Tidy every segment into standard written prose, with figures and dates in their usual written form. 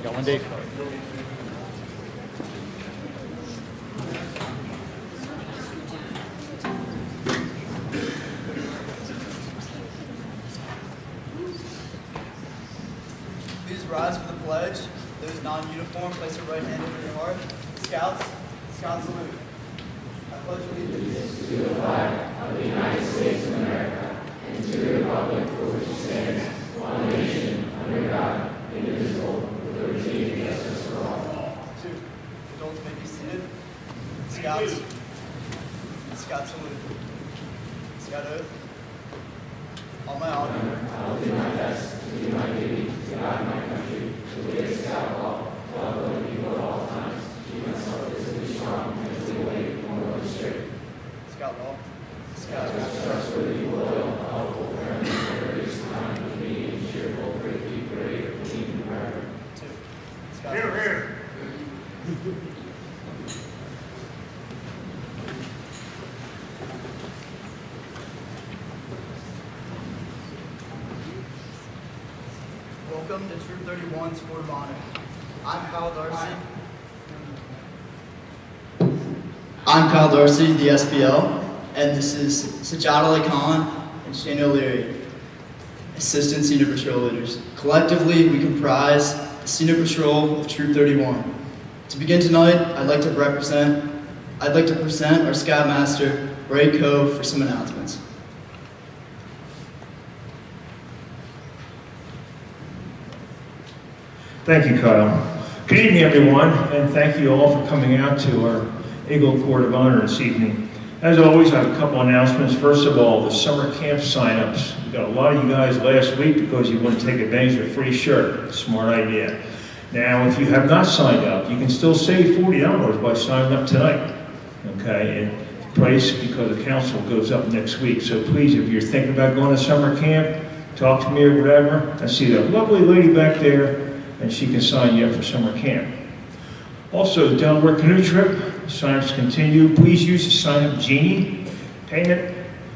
Got one, Dave. Please rise for the pledge. Those non-uniform, place your right hand over your heart. Scouts, Scouts salute. I pledge allegiance to the flag of the United States of America and to the republic for which it stands, one nation, under God, indivisible, with liberty and justice for all. 2. Adults may be seated. Scouts, Scouts salute. Scout oath. On my honor. I will do my best to do my duty to God and my country, to lead a scout law, to uphold the people at all times, to keep myself physically strong, mentally awake, and morally straight. Scout law. Scout. Trustworthy, loyal, helpful, friendly, courteous, kind, obedient, cheerful, thrifty, brave, clean, and reverent. 2. Scout. Here. Welcome to Troop 31's Court of Honor. I'm Kyle Darcy, the SPL, and this is Sajjad and Schneider, Assistant Senior Patrol Leaders. Collectively, we comprise the Senior Patrol of Troop 31. To begin tonight, I'd like to present our Scoutmaster, Ray Coe, for some announcements. Thank you, Kyle. Good evening, everyone, and thank you all for coming out to our Eagle Court of Honor this evening. As always, I have a couple announcements. First of all, the summer camp signups. We got a lot of you guys last week because you want to take advantage of a free shirt. Smart idea. Now, if you have not signed up, you can still save $40 by signing up tonight. Okay, and the price, because the council, goes up next week. So please, if you're thinking about going to summer camp, talk to me or whatever. I see that lovely lady back there, and she can sign you up for summer camp. Also, the Delaware canoe trip, sign-ups continue. Please use the sign-up genie. Payment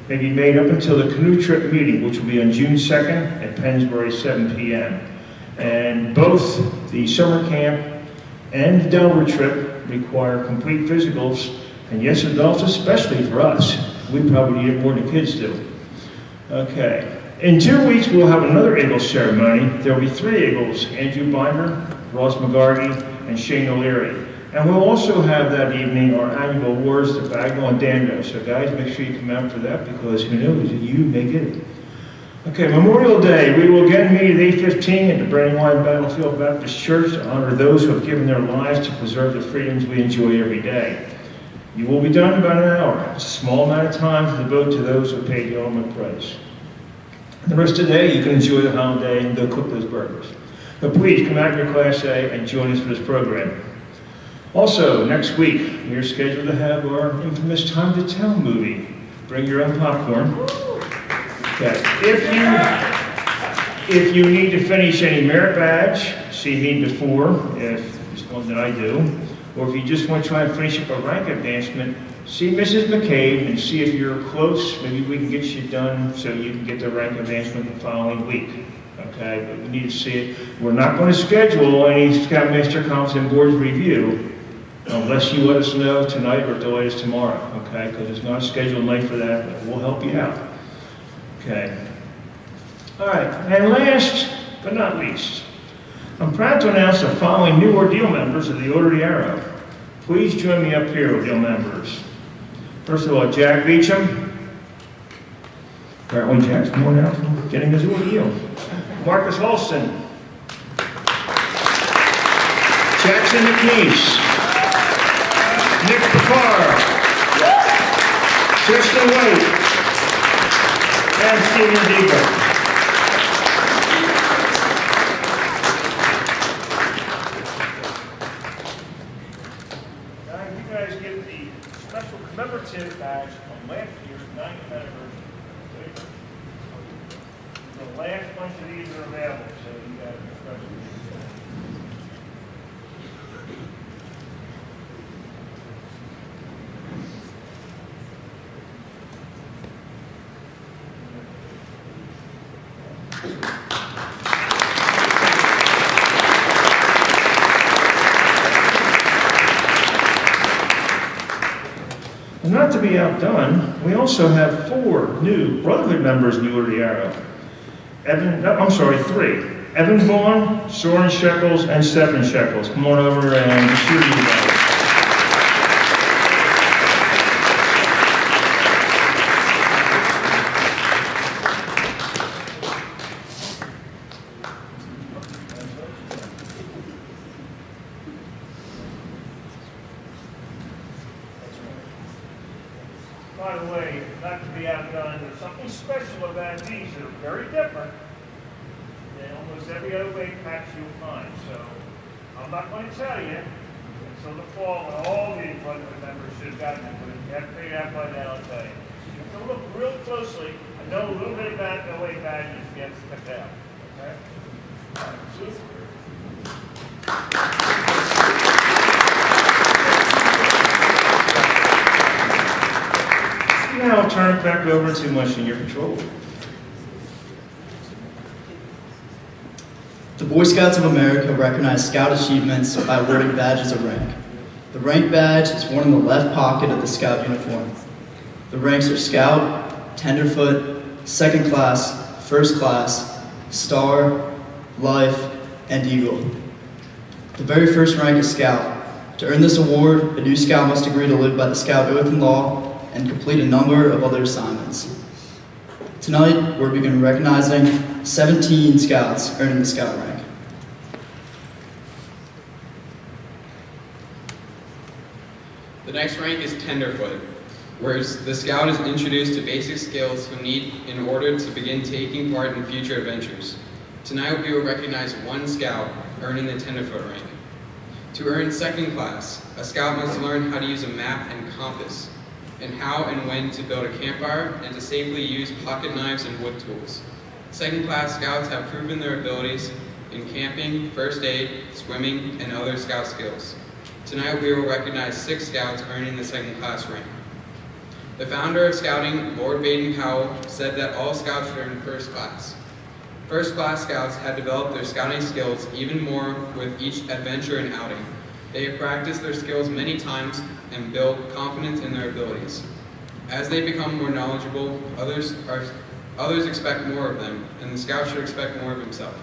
may be made up until the canoe trip meeting, which will be on June 2nd at Pennsbury, 7 p.m. And both the summer camp and the Delaware trip require complete physicals, and yes, adults, especially for us. We probably need it more than kids do. Okay. In 2 weeks, we'll have another Eagle ceremony. There will be 3 Eagles, Andrew Binder, Ross McGarty, and Shane O'Leary. And we'll also have that evening our annual awards to Bagnall and Dando. So guys, make sure you come out for that because who knows, you may get it. Okay, Memorial Day, we will again meet at 8:15 at the Brandywine Battlefield Baptist Church to honor those who have given their lives to preserve the freedoms we enjoy every day. You will be done in about an hour. It's a small amount of time to devote to those who paid the ultimate price. The rest of the day, you can enjoy the holiday and go cook those burgers. But please come out in your Class A and join us for this program. Also, next week, we are scheduled to have our infamous Time to Tell movie. Bring your own popcorn. Okay. If you need to finish any merit badge, see me before, if it's one that I do. Or if you just want to try and finish up a rank advancement, see Mrs. McCabe and see if you're close. Maybe we can get you done so you can get the rank advancement the following week. Okay, but we need to see it. We're not going to schedule any Scoutmaster Conference and Board's review unless you let us know tonight or delay us tomorrow. Okay, because it's not a scheduled night for that, but we'll help you out. Okay. All right, and last but not least, I'm proud to announce the following new ordeal members of the Order of the Arrow. Please join me up here, ordeal members. First of all, Jack Beecham. Apparently Jack's more now from getting his ordeal. Marcus Holston. Jackson McNeese. Nick Picard. Tristan White. And Stephen Deaver. You guys get the special commemorative badge from last year's 9th anniversary. The last bunch of these are available, so you got a special. And not to be outdone, we also have 4 new Brotherhood members in the Order of the Arrow. Three. Evan Vaughn, Soren Shekels, and Stephen Shekels. Come on over and cheer you guys. By the way, not to be outdone, there's something special about these that are very different than almost every other weight patch you'll find. So I'm not going to tell you until the fall when all these Brotherhood members should have gotten it, but you have to figure it out by now, I'll tell you. You have to look real closely and know a little bit about the weight badges to get stepped out. Okay? All right, cheers. Now I'll turn it back over to my senior patrol. The Boy Scouts of America recognize scout achievements by awarding badges of rank. The rank badge is worn in the left pocket of the scout uniform. The ranks are Scout, Tenderfoot, Second Class, First Class, Star, Life, and Eagle. The very first rank is Scout. To earn this award, a new Scout must agree to live by the Scout oath and law and complete a number of other assignments. Tonight, we're beginning recognizing 17 Scouts earning the Scout rank. The next rank is Tenderfoot, where the Scout is introduced to basic skills he'll need in order to begin taking part in future adventures. Tonight, we will recognize 1 Scout earning the Tenderfoot rank. To earn Second Class, a Scout must learn how to use a map and compass, and how and when to build a campfire, and to safely use pocket knives and wood tools. Second Class Scouts have proven their abilities in camping, first aid, swimming, and other Scout skills. Tonight we will recognize 6 Scouts earning the Second Class rank. The founder of Scouting, Lord Baden-Powell, said that all Scouts should earn First Class. First Class Scouts have developed their scouting skills even more with each adventure and outing. They have practiced their skills many times and build confidence in their abilities. As they become more knowledgeable, others expect more of them, and the Scout should expect more of himself.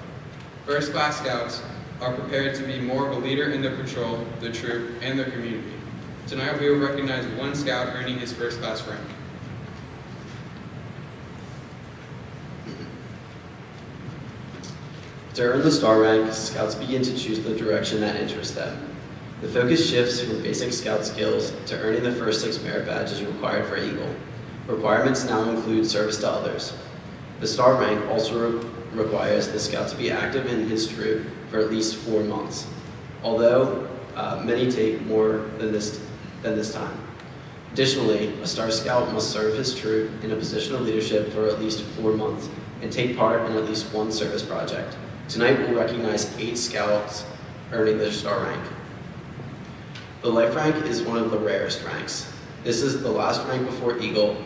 First Class Scouts are prepared to be more of a leader in their patrol, their troop, and their community. Tonight we will recognize 1 Scout earning his First Class rank. To earn the Star rank, Scouts begin to choose the direction that interests them. The focus shifts from basic Scout skills to earning the first 6 merit badges required for Eagle. Requirements now include service to others. The Star rank also requires the Scout to be active in his troop for at least 4 months, although many take more than this time. Additionally, a Star Scout must serve his troop in a position of leadership for at least 4 months and take part in at least 1 service project. Tonight we'll recognize 8 Scouts earning their Star rank. The Life rank is one of the rarest ranks. This is the last rank before Eagle,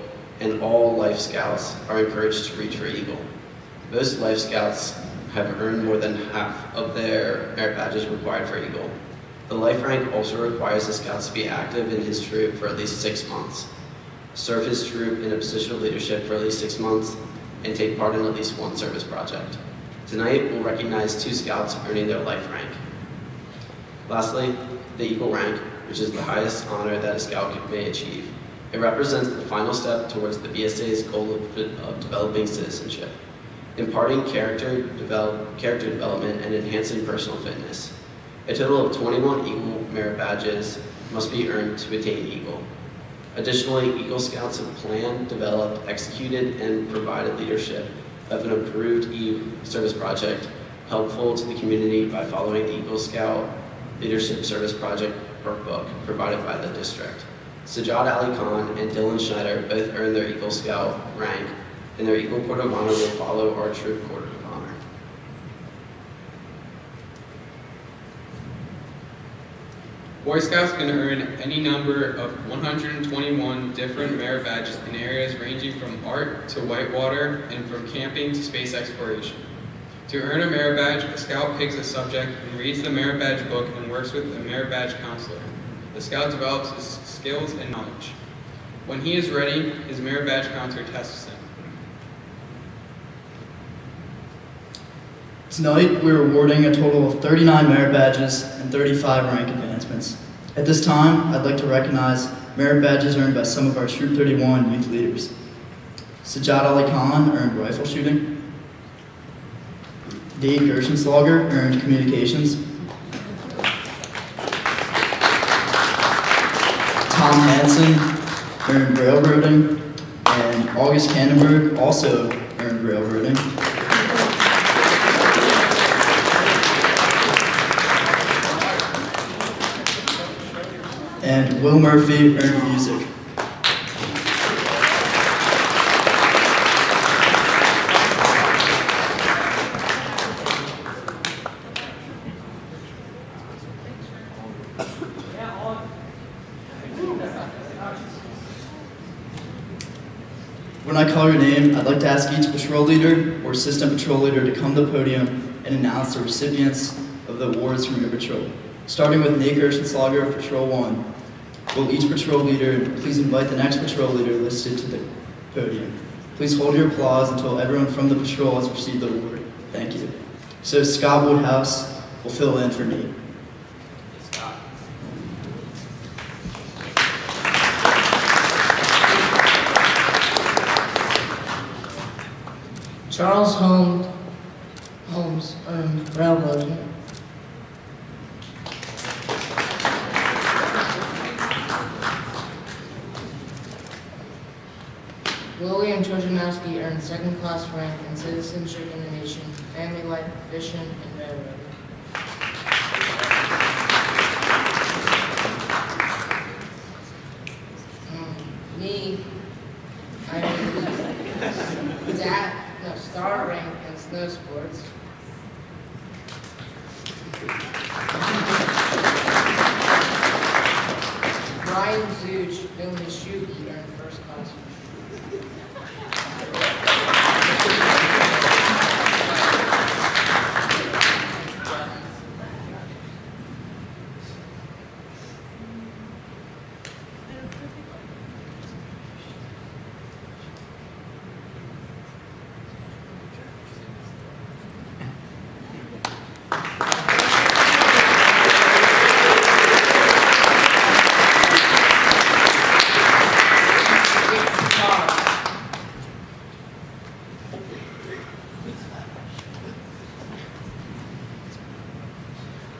and all Life Scouts are encouraged to reach for Eagle. Most Life Scouts have earned more than half of their merit badges required for Eagle. The Life rank also requires the Scouts to be active in his troop for at least 6 months, serve his troop in a position of leadership for at least 6 months, and take part in at least 1 service project. Tonight, we'll recognize 2 Scouts earning their Life rank. Lastly, the Eagle rank, which is the highest honor that a Scout may achieve. It represents the final step towards the BSA's goal of developing citizenship, imparting character development, and enhancing personal fitness. A total of 21 Eagle merit badges must be earned to attain Eagle. Additionally, Eagle Scouts have planned, developed, executed, and provided leadership of an approved service project helpful to the community by following the Eagle Scout Leadership Service Project workbook provided by the district. Sajjad Ali Khan and Dylan Schneider both earned their Eagle Scout rank, and their Eagle Court of Honor will follow our Troop Court of Honor. Boy Scouts can earn any number of 121 different merit badges in areas ranging from art to whitewater and from camping to space exploration. To earn a merit badge, a Scout picks a subject and reads the merit badge book and works with a merit badge counselor. The Scout develops his skills and knowledge. When he is ready, his merit badge counter tests him. Tonight, we're awarding a total of 39 merit badges and 35 rank advancements. At this time, I'd like to recognize merit badges earned by some of our Troop 31 youth leaders. Sajjad Ali Khan earned rifle shooting. Dave Gershenslager earned communications. Tom Hansen earned railroading. And August Kannenberg also earned railroading. And Will Murphy earned music. When I call your name, I'd like to ask each patrol leader or assistant patrol leader to come to the podium and announce the recipients of the awards from your patrol. Starting with Nate Gershenslager of Patrol 1. Will each patrol leader please invite the next patrol leader listed to the podium. Please hold your applause until everyone from the patrol has received the award. Thank you. So Scott Woodhouse will fill in for Nate. Charles Holmes earned railroading. William Trojanowski earned second-class rank in citizenship in the nation, family life, fishing, and railroading. Me, I earned star rank in snow sports. Brian Zuch filmed his shoot, he earned first class.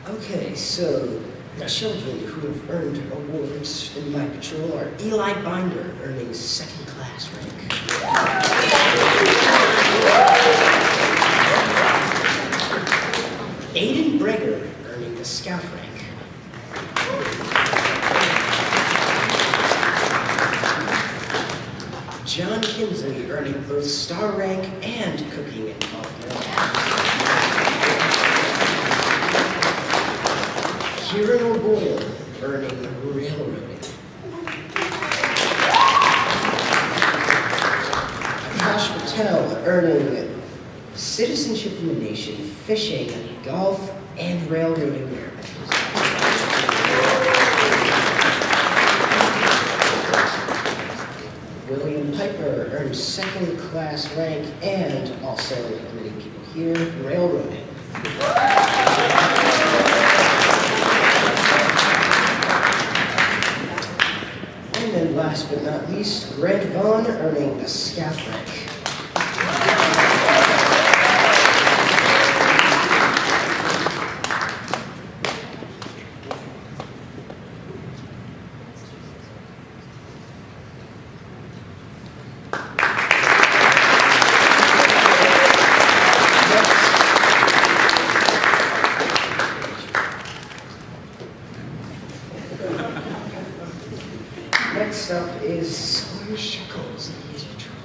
Okay, so the children who have earned awards in my patrol are Eli Binder, earning second class rank. Aiden Breger, earning the scout rank. John Kinsley, earning both star rank and cooking and coffee. Kieran O'Boyle, earning railroading. Akash Patel, earning citizenship in the nation, fishing, golf, and railroading merit badges. William Piper earned second class rank and also, many people here, railroading. And then last but not least, Red Vaughn earning a scout rank. Next up is Sawyer Shekels in his patrol.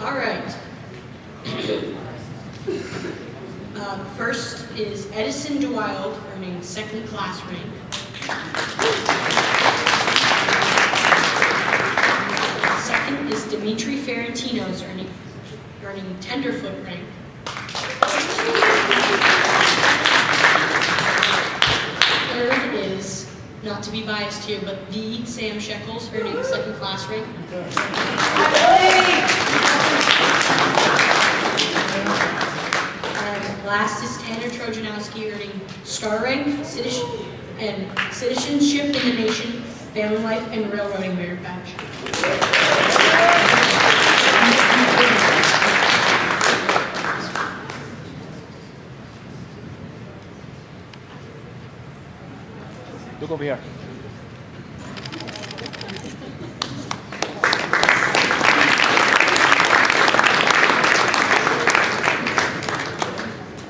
All right. First is Edison DeWild, earning second class rank. Second is Dimitri Ferrentinos, earning tenderfoot rank. last year, but the Sam Shekels earning second class rank. And last is Tanner Trojanowski earning star rank, citizenship in the nation, family life, and railroading merit badge. Look over here.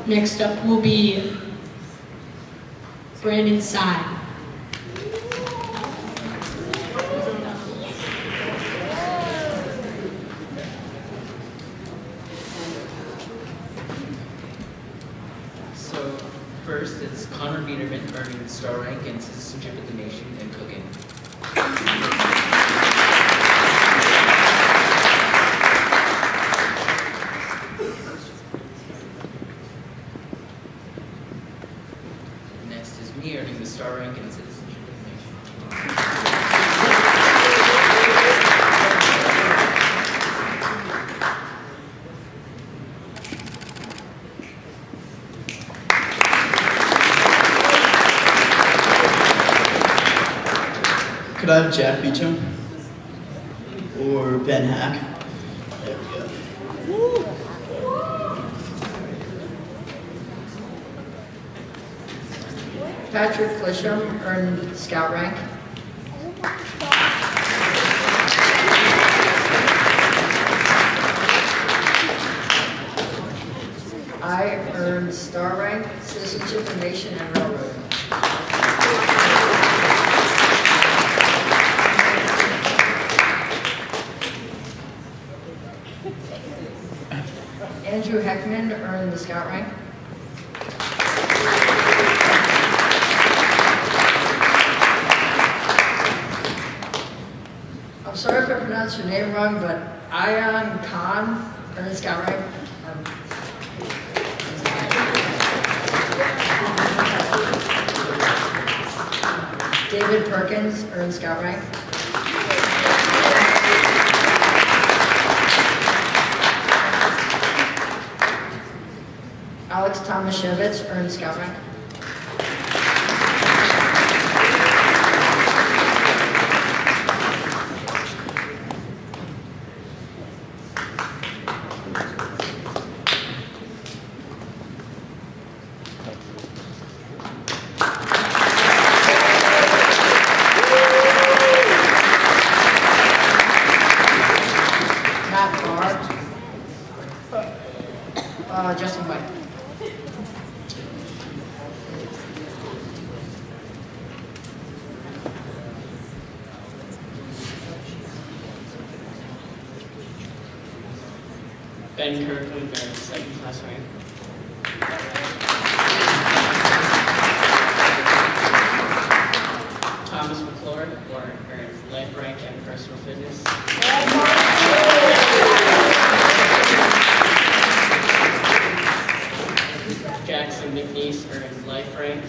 Next up will be Brandon Sy. So first, it's Connor Biederman earning star rank in citizenship of the nation and cooking. Next is me earning the star rank in citizenship of the nation. Could I have Jack Beecham? Or Ben Hack? There we go. Patrick Flisham earned scout rank. I earned star rank, citizenship of the nation, and railroading. Andrew Heckman earned the scout rank. I'm sorry if I pronounced your name wrong, but Ayan Khan earned the scout rank. David Perkins earned scout rank. Alex Tomaszewicz earned scout rank. Matt Barr. Justin White. Ben Kirkland earned second class rank. Thomas McClure earned life rank and personal fitness. Jackson McNeese earned life rank,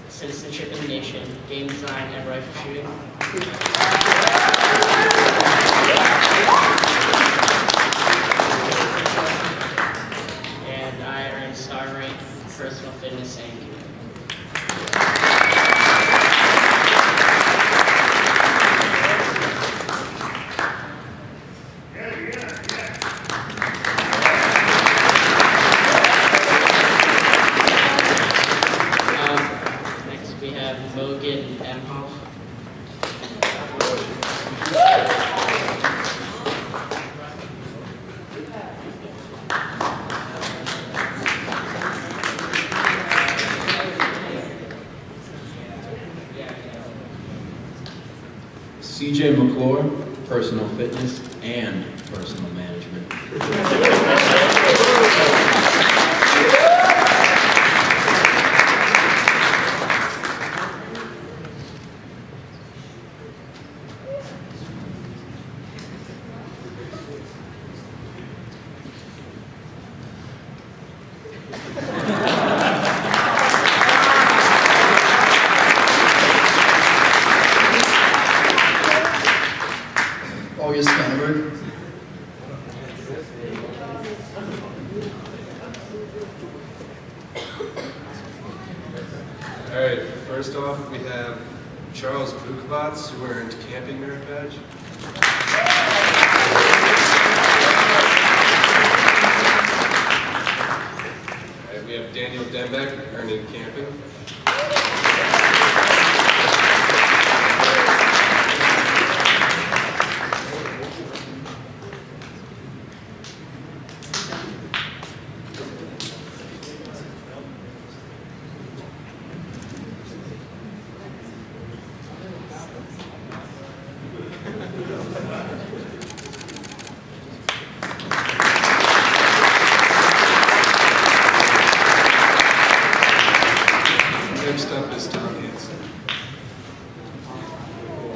citizenship in the nation, game design, and rifle shooting. And I earned star rank, personal fitness, and community. Next we have Mogan Emhoff. CJ McClure, personal fitness and personal management. August Vandenberg. All right, first off, we have Charles Bukovats, who earned camping merit badge. All right, we have Daniel Dembeck, earning camping. Next up is Tom Hansen,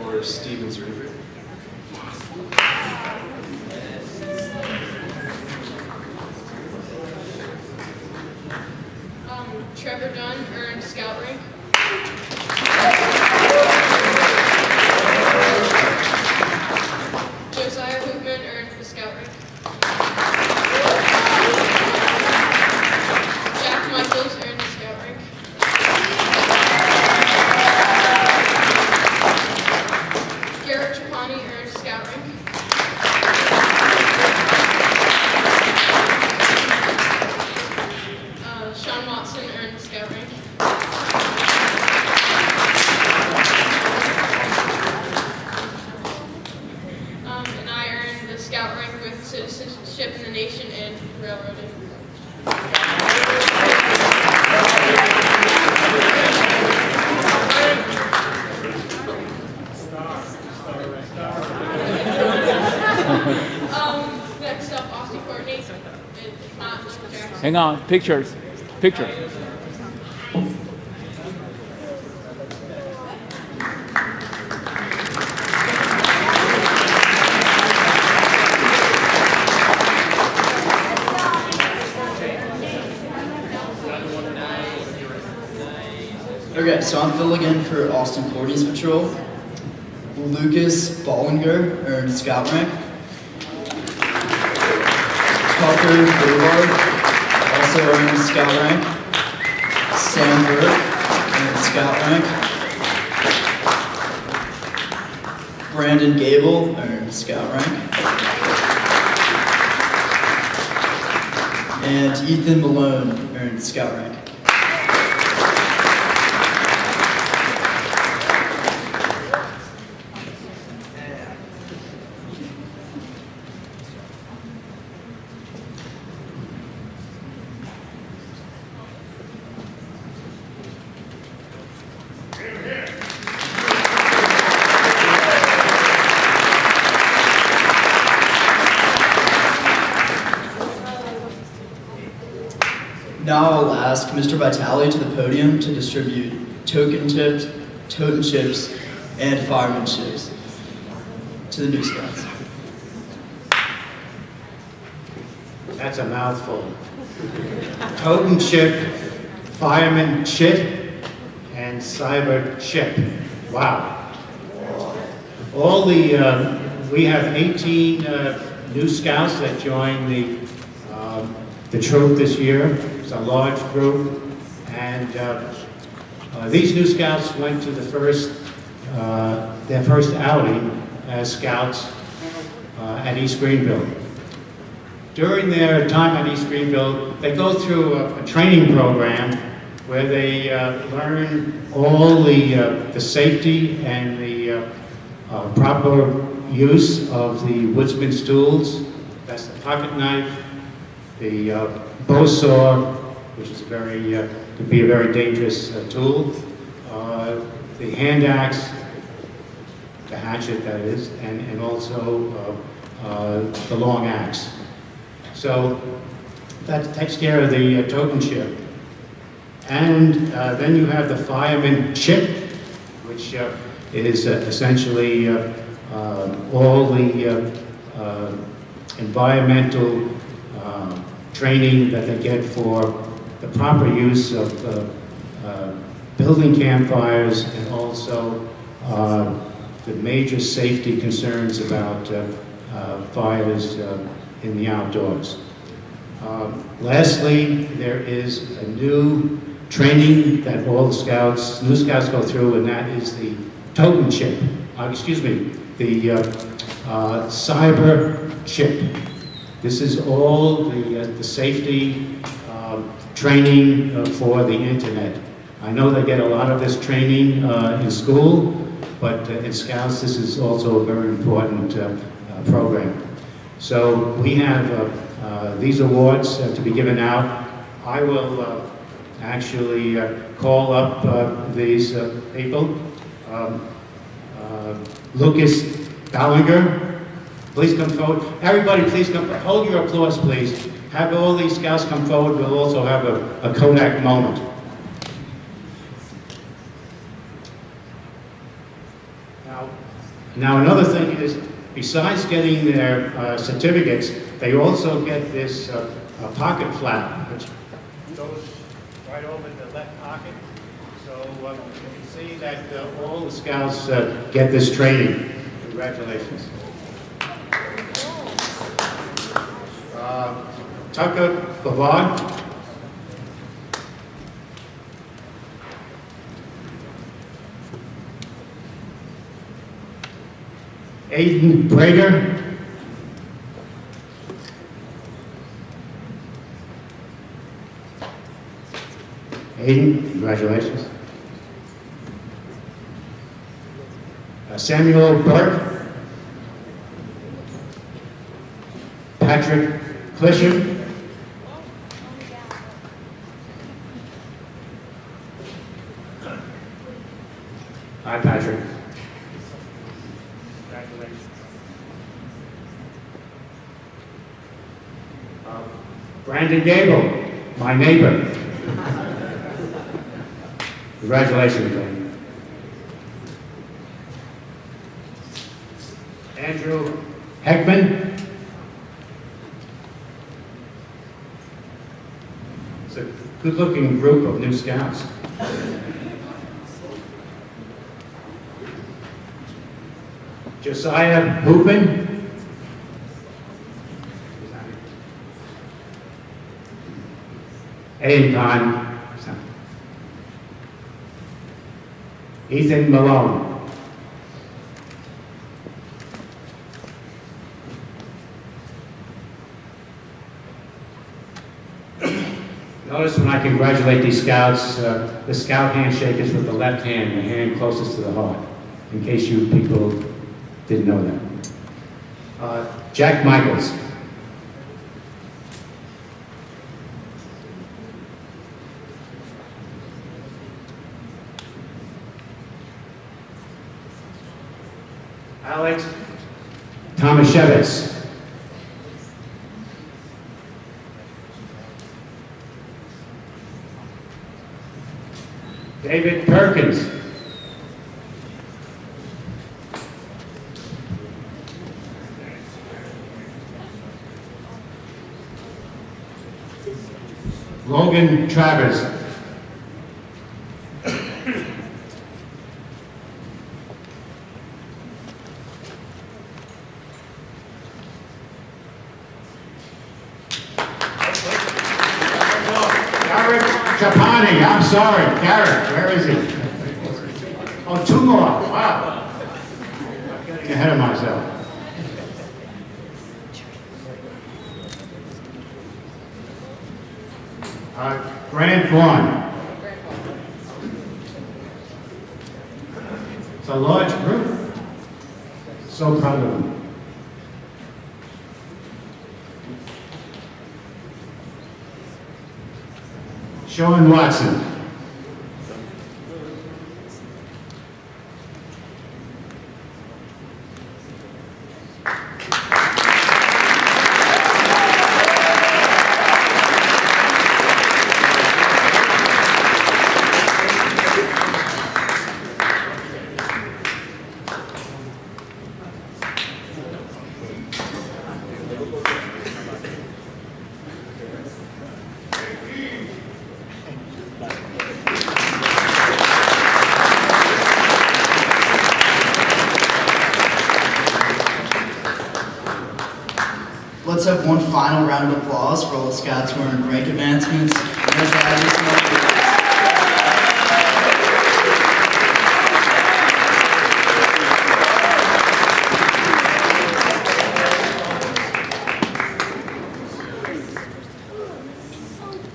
or Stevens River. Trevor Dunn earned scout rank. Josiah Hoopman earned the scout rank. Jack Michaels earned the scout rank. Garrett Trapani earned scout rank. Sean Watson earned the scout rank. And I earned the scout rank with citizenship in the nation and railroading. Next up, Austin Courtney. If not, Jackson. Hang on, pictures. Pictures. Okay, so I'm filling in for Austin Courtney's patrol. Lucas Bollinger earned scout rank. Tucker Boulevard also earned scout rank. Sam Burke earned scout rank. Brandon Gable earned scout rank. And Ethan Malone earned scout rank. Now I'll ask Mr. Vitale to the podium to distribute totem chips, and fireman chips to the new scouts. That's a mouthful. Totem chip, fireman chip, and cyber chip. Wow. All the, we have 18 new scouts that joined the troop this year. It's a large group, and these new scouts went to their first outing as scouts at East Greenville. During their time at East Greenville, they go through a training program where they learn all the safety and the proper use of the woodsman's tools. That's the pocket knife, the bow saw, which is could be a very dangerous tool, the hand axe, the hatchet that is, and also the long axe. So that takes care of the totem chip. And then you have the fireman chip, which is essentially all the environmental training that they get for the proper use of building campfires and also the major safety concerns about fires in the outdoors. Lastly, there is a new training that all the scouts, new scouts go through, and that is the totem chip, the cyber chip. This is all the safety training for the internet. I know they get a lot of this training in school, but in Scouts this is also a very important program. So we have these awards to be given out. I will actually call up these people. Lucas Ballinger, please come forward. Everybody, please come. Hold your applause, please. Have all these scouts come forward. We'll also have a Kodak moment. Now another thing is, besides getting their certificates, they also get this pocket flap, which goes right over the left pocket. So you can see that all the scouts get this training. Congratulations. Tucker Bavard. Aiden Prager. Aiden, congratulations. Samuel Burke. Patrick Clisher. Hi, Patrick. Congratulations. Brandon Gable, my neighbor. Congratulations, Brandon. Andrew Heckman. It's a good-looking group of new scouts. Josiah Hoopin. Aiden. Ethan Malone. Notice when I congratulate these scouts, the scout handshake is with the left hand, the hand closest to the heart, in case you people didn't know that. Jack Michaels. Alex Tomaszewicz. David Perkins. Logan Travers. Trapani, I'm sorry. Garrett, where is he? Oh, two more. Wow. I'm getting ahead of myself. Grant Vaughn. It's a large group. So proud of them. Sean Watson. let's have one final round of applause for all the scouts who earned rank advancements and their badges and all the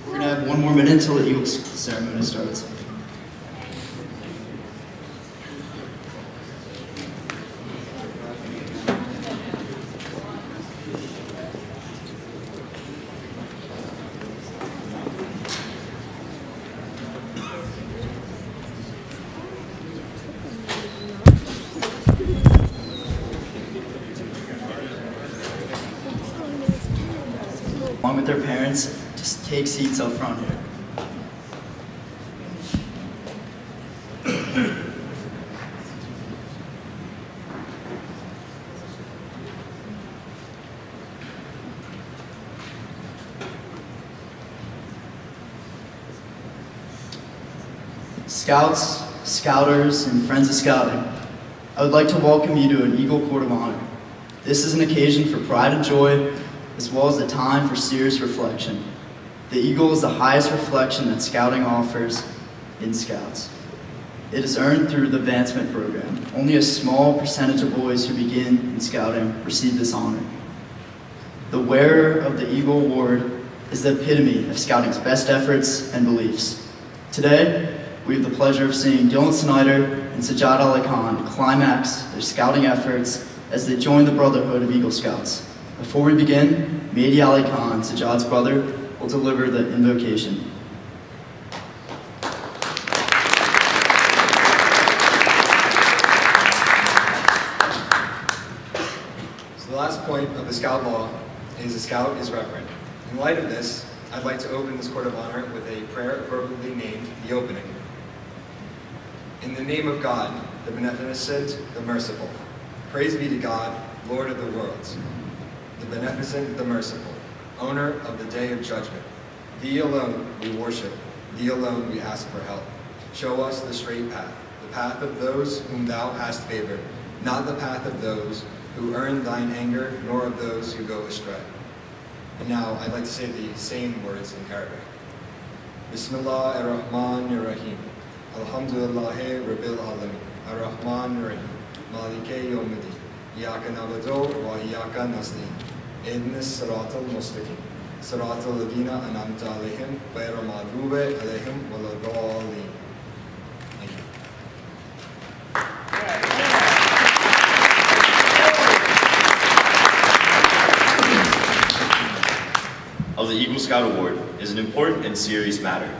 We're going to have one more minute until the Eagles ceremony starts. Along with their parents, just take seats up front here. Scouts, Scouters, and friends of scouting, I would like to welcome you to an Eagle Court of Honor. This is an occasion for pride and joy, as well as a time for serious reflection. The Eagle is the highest reflection that Scouting offers in Scouts. It is earned through the advancement program. Only a small percentage of boys who begin in Scouting receive this honor. The wearer of the Eagle Award is the epitome of Scouting's best efforts and beliefs. Today, we have the pleasure of seeing Dylan Schneider and Sajjad Ali Khan climax their Scouting efforts as they join the Brotherhood of Eagle Scouts. Before we begin, Mehdi Ali Khan, Sajjad's brother, will deliver the invocation. So the last point of the Scout law is a Scout is reverent. In light of this, I'd like to open this Court of Honor with a prayer appropriately named the opening. In the name of God, the beneficent, the merciful. Praise be to God, Lord of the worlds. The beneficent, the merciful, owner of the day of judgment. Thee alone we worship, thee alone we ask for help. Show us the straight path, the path of those whom thou hast favored, not the path of those who earn thine anger, nor of those who go astray. And now I'd like to say the same words in Arabic. Bismillah ar-Rahman ar-Rahim. Alhamdulillahi Rabbil Alamin. Ar-Rahman ar-Rahim. Malike yawmiddin. Iyaka na'budu wa iyaka nasta'in. Ihdinas siratal mustaqim. Siratal ladina an'amta alaihim ghayril maghdubi alaihim waladdallin. Thank you. Of the Eagle Scout Award is an important and serious matter.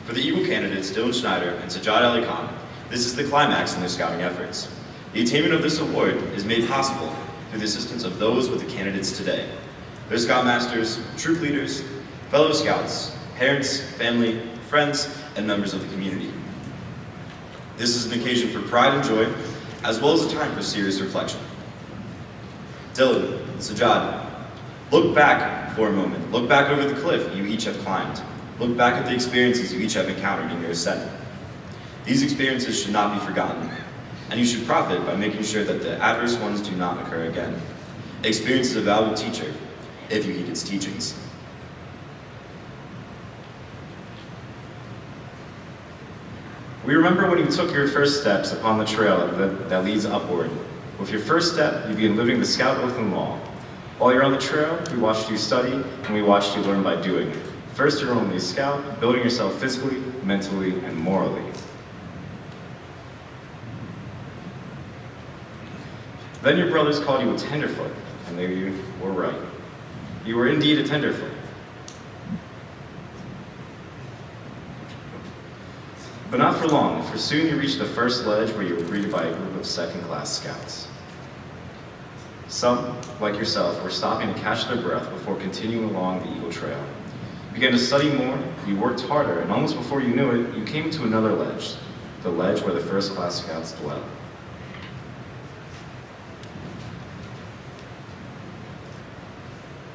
For the Eagle candidates Dylan Schneider and Sajjad Ali Khan, this is the climax in their scouting efforts. The attainment of this award is made possible through the assistance of those with the candidates today. Their Scoutmasters, troop leaders, fellow Scouts, parents, family, friends, and members of the community. This is an occasion for pride and joy, as well as a time for serious reflection. Dylan, Sajjad, look back for a moment. Look back over the cliff you each have climbed. Look back at the experiences you each have encountered in your ascent. These experiences should not be forgotten, and you should profit by making sure that the adverse ones do not occur again. Experience is a valuable teacher, if you heed its teachings. We remember when you took your first steps upon the trail that leads upward. With your first step, you begin living the Scout oath and law. While you're on the trail, we watched you study, and we watched you learn by doing. First, you're only a Scout, building yourself physically, mentally, and morally. Then your brothers called you a tenderfoot, and they were right. You were indeed a tenderfoot. But not for long, for soon you reached the first ledge where you were greeted by a group of second-class Scouts. Some, like yourself, were stopping to catch their breath before continuing along the Eagle Trail. You began to study more, you worked harder, and almost before you knew it, you came to another ledge, the ledge where the first-class Scouts dwell.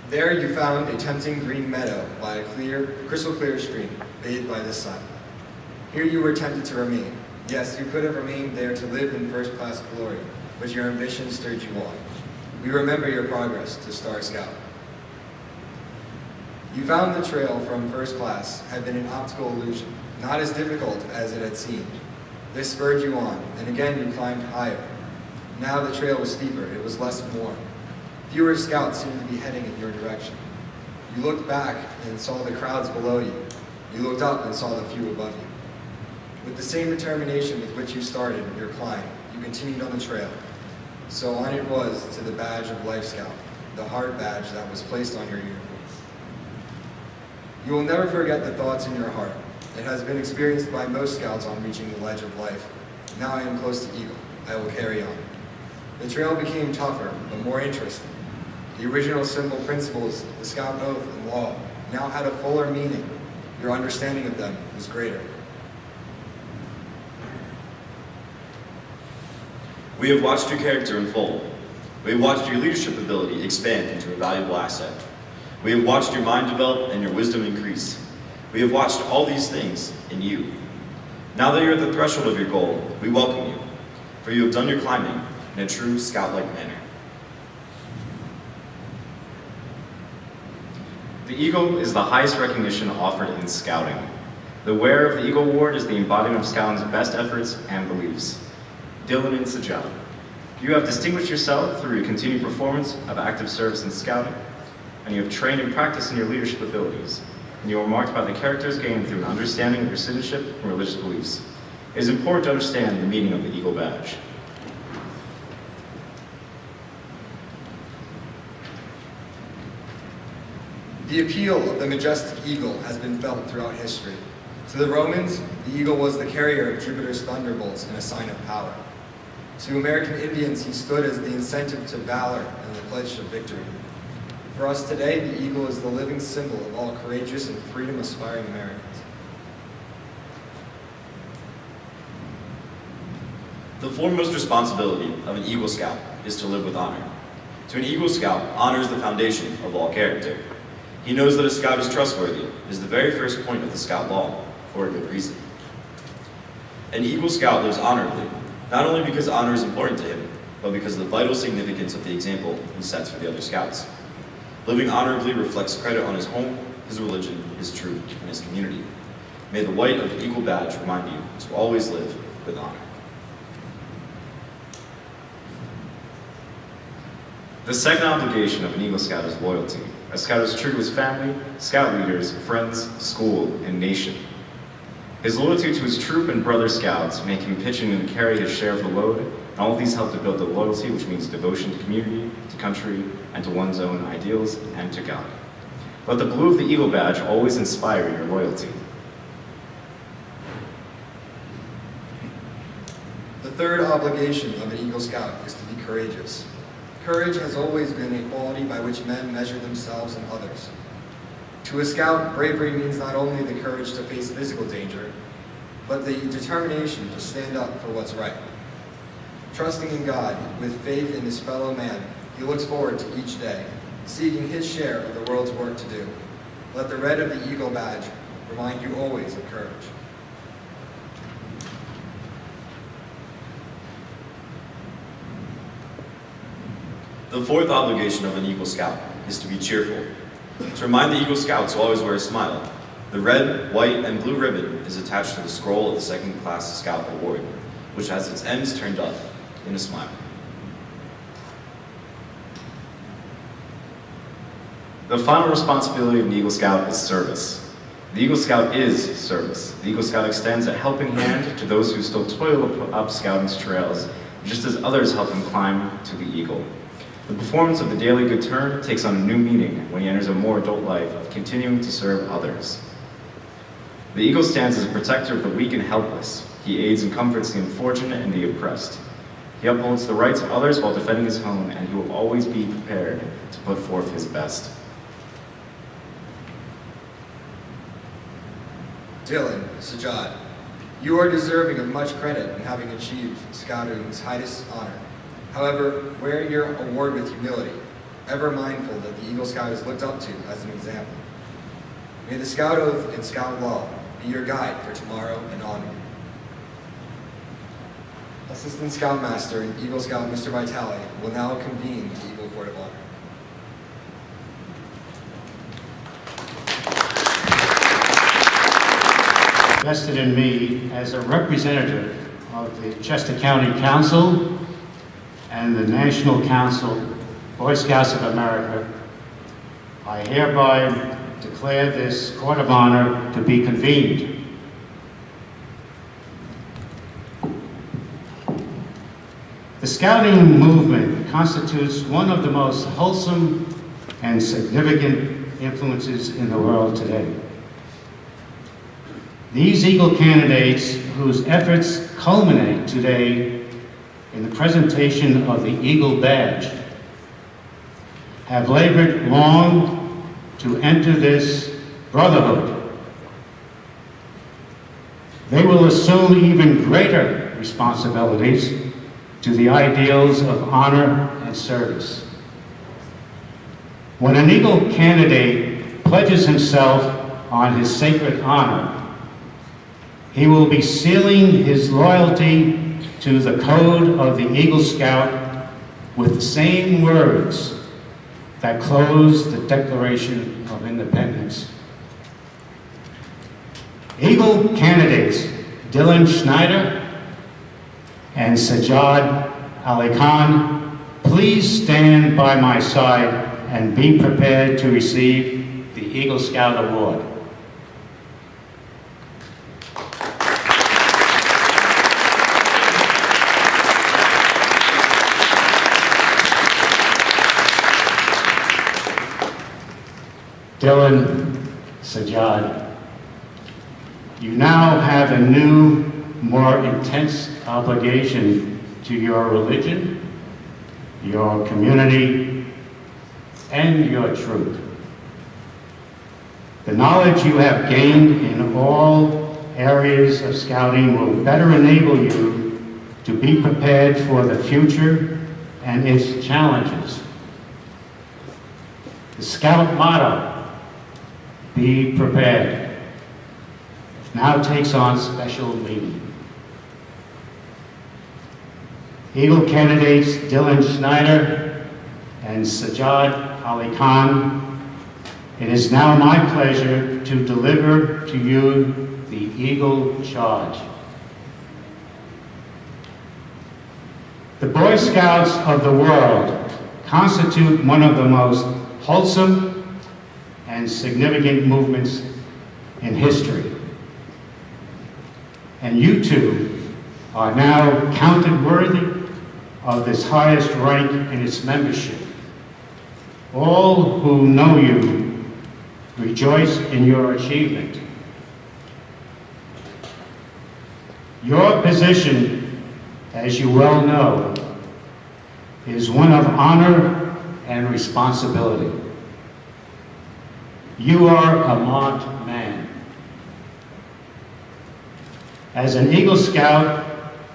There you found a tempting green meadow by a clear, crystal clear stream, bathed by the sun. Here you were tempted to remain. Yes, you could have remained there to live in first-class glory, but your ambition stirred you on. We remember your progress to Star Scout. You found the trail from first class had been an optical illusion, not as difficult as it had seemed. This spurred you on, and again you climbed higher. Now the trail was steeper, it was less worn. Fewer scouts seemed to be heading in your direction. You looked back and saw the crowds below you. You looked up and saw the few above you. With the same determination with which you started your climb, you continued on the trail. So on it was to the badge of Life Scout, the heart badge that was placed on your uniform. You will never forget the thoughts in your heart. It has been experienced by most scouts on reaching the ledge of life. Now I am close to Eagle. I will carry on. The trail became tougher, but more interesting. The original simple principles, the Scout Oath and law, now had a fuller meaning. Your understanding of them was greater. We have watched your character unfold. We have watched your leadership ability expand into a valuable asset. We have watched your mind develop and your wisdom increase. We have watched all these things in you. Now that you're at the threshold of your goal, we welcome you, for you have done your climbing in a true scout-like manner. The Eagle is the highest recognition offered in scouting. The wearer of the Eagle Award is the embodiment of scouting's best efforts and beliefs. Dylan and Sajjad, you have distinguished yourself through your continued performance of active service in scouting, and you have trained and practiced in your leadership abilities, and you are marked by the characters gained through an understanding of your citizenship and religious beliefs. It is important to understand the meaning of the Eagle Badge. The appeal of the majestic eagle has been felt throughout history. To the Romans, the eagle was the carrier of Jupiter's thunderbolts and a sign of power. To American Indians, he stood as the incentive to valor and the pledge of victory. For us today, the eagle is the living symbol of all courageous and freedom-aspiring Americans. The foremost responsibility of an Eagle Scout is to live with honor. To an Eagle Scout, honor is the foundation of all character. He knows that a scout is trustworthy, is the very first point of the Scout Law, for a good reason. An Eagle Scout lives honorably, not only because honor is important to him, but because of the vital significance of the example he sets for the other Scouts. Living honorably reflects credit on his home, his religion, his troop, and his community. May the white of the Eagle Badge remind you to always live with honor. The second obligation of an Eagle Scout is loyalty. A Scout is true to his family, Scout leaders, friends, school, and nation. His loyalty to his troop and brother Scouts make him pitch in and carry his share of the load, and all of these help to build the loyalty, which means devotion to community, to country, and to one's own ideals, and to God. Let the blue of the Eagle Badge always inspire your loyalty. The third obligation of an Eagle Scout is to be courageous. Courage has always been a quality by which men measure themselves and others. To a Scout, bravery means not only the courage to face physical danger, but the determination to stand up for what's right. Trusting in God, with faith in his fellow man, he looks forward to each day, seeking his share of the world's work to do. Let the red of the Eagle Badge remind you always of courage. The fourth obligation of an Eagle Scout is to be cheerful. To remind the Eagle Scouts to always wear a smile, the red, white, and blue ribbon is attached to the scroll of the Second Class Scout Award, which has its ends turned up in a smile. The final responsibility of an Eagle Scout is service. The Eagle Scout is service. The Eagle Scout extends a helping hand to those who still toil up scouting's trails, just as others help him climb to the Eagle. The performance of the daily good turn takes on a new meaning when he enters a more adult life of continuing to serve others. The Eagle stands as a protector of the weak and helpless. He aids and comforts the unfortunate and the oppressed. He upholds the rights of others while defending his home, and he will always be prepared to put forth his best. Dylan, Sajjad, you are deserving of much credit in having achieved scouting's highest honor. However, wear your award with humility, ever mindful that the Eagle Scout is looked up to as an example. May the Scout Oath and Scout Law be your guide for tomorrow and onward. Assistant Scoutmaster and Eagle Scout Mr. Vitale will now convene the Eagle Court of Honor. vested in me as a representative of the Chester County Council and the National Council, Boy Scouts of America, I hereby declare this Court of Honor to be convened. The Scouting movement constitutes one of the most wholesome and significant influences in the world today. These Eagle candidates, whose efforts culminate today in the presentation of the Eagle Badge, have labored long to enter this brotherhood. They will assume even greater responsibilities to the ideals of honor and service. When an Eagle candidate pledges himself on his sacred honor, he will be sealing his loyalty to the code of the Eagle Scout with the same words that close the Declaration of Independence. Eagle candidates Dylan Schneider and Sajjad Ali Khan, please stand by my side and be prepared to receive the Eagle Scout Award. Dylan, Sajjad, you now have a new, more intense obligation to your religion, your community, and your troop. The knowledge you have gained in all areas of scouting will better enable you to be prepared for the future and its challenges. The Scout motto, "Be prepared," now takes on special meaning. Eagle candidates Dylan Schneider and Sajjad Ali Khan, it is now my pleasure to deliver to you the Eagle Charge. The Boy Scouts of the world constitute one of the most wholesome and significant movements in history. And you two are now counted worthy of this highest rank in its membership. All who know you rejoice in your achievement. Your position, as you well know, is one of honor and responsibility. You are a marked man. As an Eagle Scout,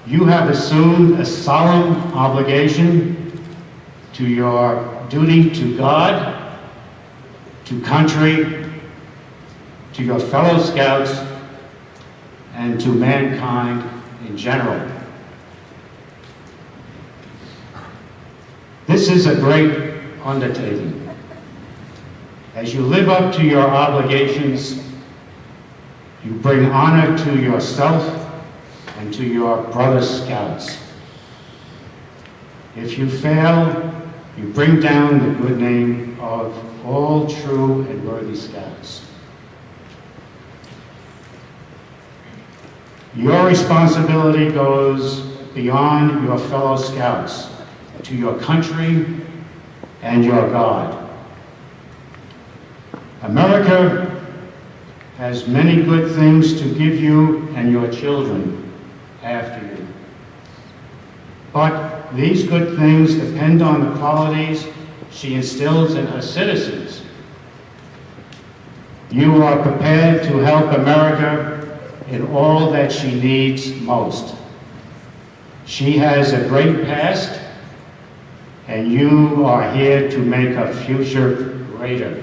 you have assumed a solemn obligation to your duty to God, to country, to your fellow Scouts, and to mankind in general. This is a great undertaking. As you live up to your obligations, you bring honor to yourself and to your brother Scouts. If you fail, you bring down the good name of all true and worthy Scouts. Your responsibility goes beyond your fellow Scouts to your country and your God. America has many good things to give you and your children after you. But these good things depend on the qualities she instills in her citizens. You are prepared to help America in all that she needs most. She has a great past, and you are here to make her future greater.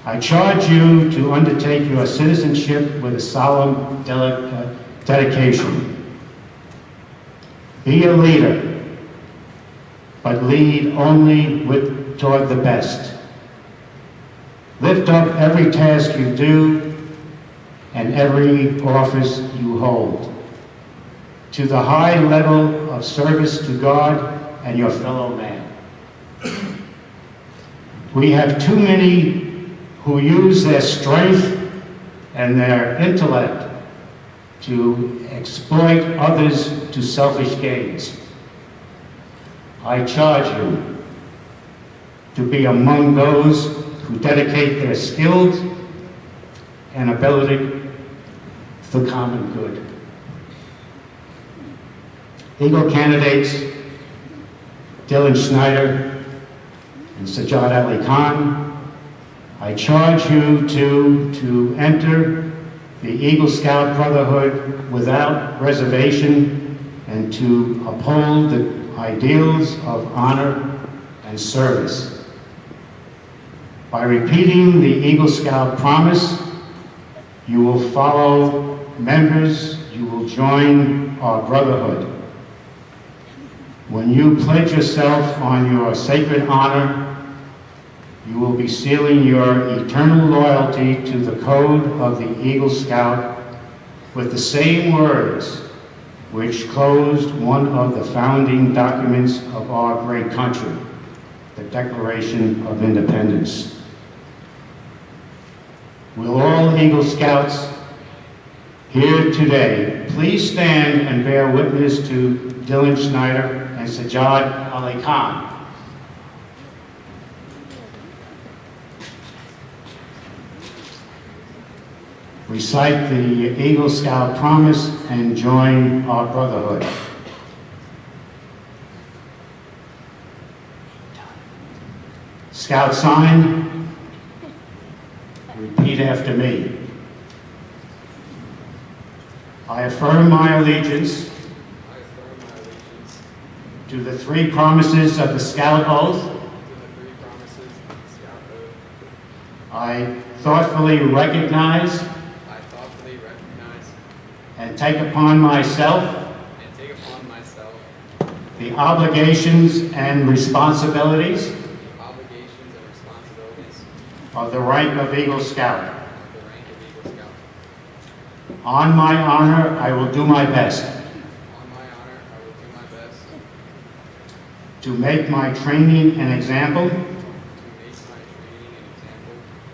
I charge you to undertake your citizenship with a solemn dedication. Be a leader, but lead only toward the best. Lift up every task you do and every office you hold, to the high level of service to God and your fellow man. We have too many who use their strength and their intellect to exploit others to selfish gains. I charge you to be among those who dedicate their skills and ability to the common good. Eagle candidates Dylan Schneider and Sajjad Ali Khan, I charge you to enter the Eagle Scout Brotherhood without reservation and to uphold the ideals of honor and service. By repeating the Eagle Scout promise, you will follow members, you will join our brotherhood. When you pledge yourself on your sacred honor, you will be sealing your eternal loyalty to the code of the Eagle Scout with the same words which closed one of the founding documents of our great country, the Declaration of Independence. Will all Eagle Scouts here today please stand and bear witness to Dylan Schneider and Sajjad Ali Khan. Recite the Eagle Scout promise and join our brotherhood. Scout sign, repeat after me. I affirm my allegiance to the three promises of the Scout Oath. I thoughtfully recognize and take upon myself the obligations and responsibilities of the rank of Eagle Scout. On my honor, I will do my best to make my training an example,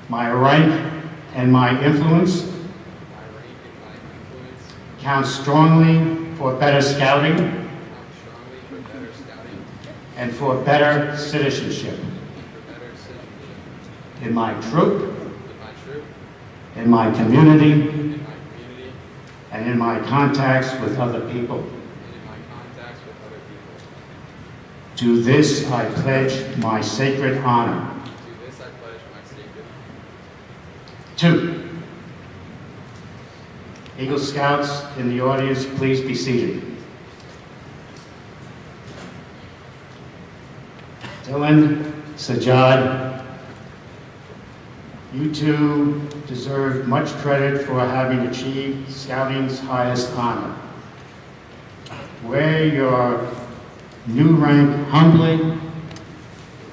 my rank and my influence count strongly for better scouting and for better citizenship in my troop, in my community, and in my contacts with other people. To this I pledge my sacred honor. 2. Eagle Scouts in the audience, please be seated. Dylan, Sajjad, you two deserve much credit for having achieved Scouting's highest honor. Wear your new rank humbly,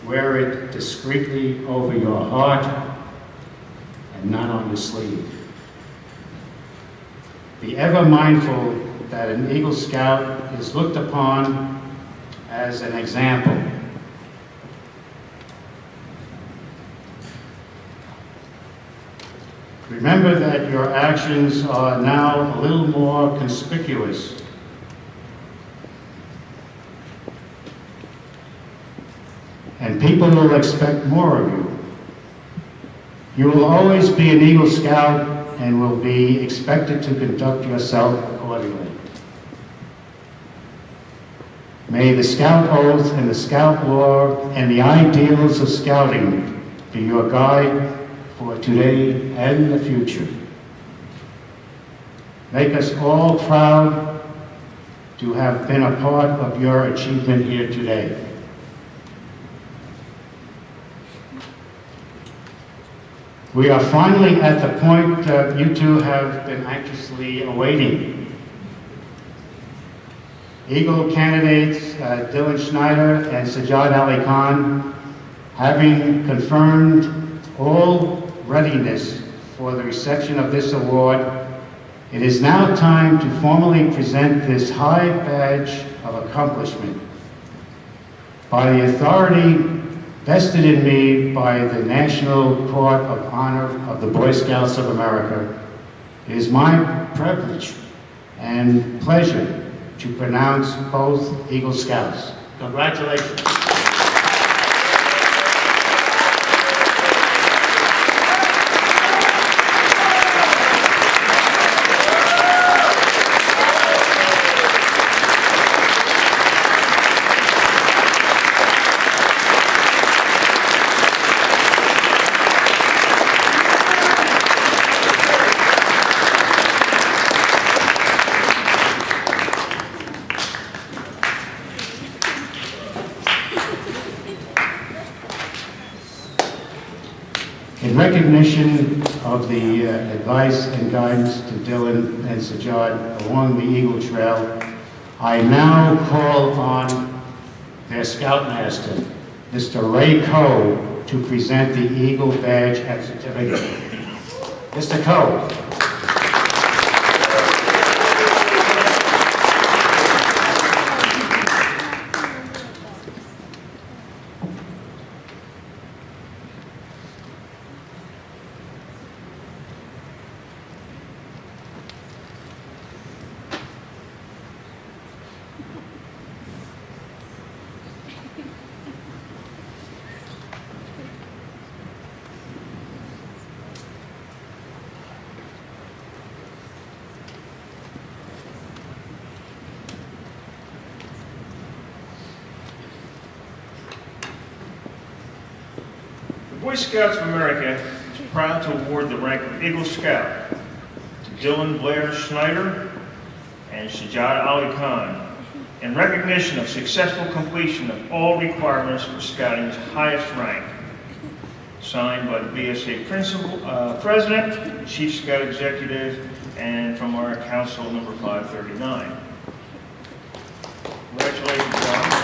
wear it discreetly over your heart and not on your sleeve. Be ever mindful that an Eagle Scout is looked upon as an example. Remember that your actions are now a little more conspicuous. And people will expect more of you. You will always be an Eagle Scout and will be expected to conduct yourself accordingly. May the Scout Oath and the Scout Law and the ideals of Scouting be your guide for today and the future. Make us all proud to have been a part of your achievement here today. We are finally at the point you two have been anxiously awaiting. Eagle candidates Dylan Schneider and Sajjad Ali Khan, having confirmed all readiness for the reception of this award, it is now time to formally present this high badge of accomplishment. By the authority vested in me by the National Court of Honor of the Boy Scouts of America, it is my privilege and pleasure to pronounce both Eagle Scouts. Congratulations. In recognition of the advice and guidance to Dylan and Sajjad along the Eagle Trail, I now call on their Scoutmaster, Mr. Ray Coe, to present the Eagle Badge and Certificate. Mr. Coe. The Boy Scouts of America is proud to award the rank of Eagle Scout to Dylan Blair Schneider and Sajjad Ali Khan in recognition of successful completion of all requirements for Scouting's highest rank. Signed by the BSA President, Chief Scout Executive, and from our Council number 539. Congratulations, John.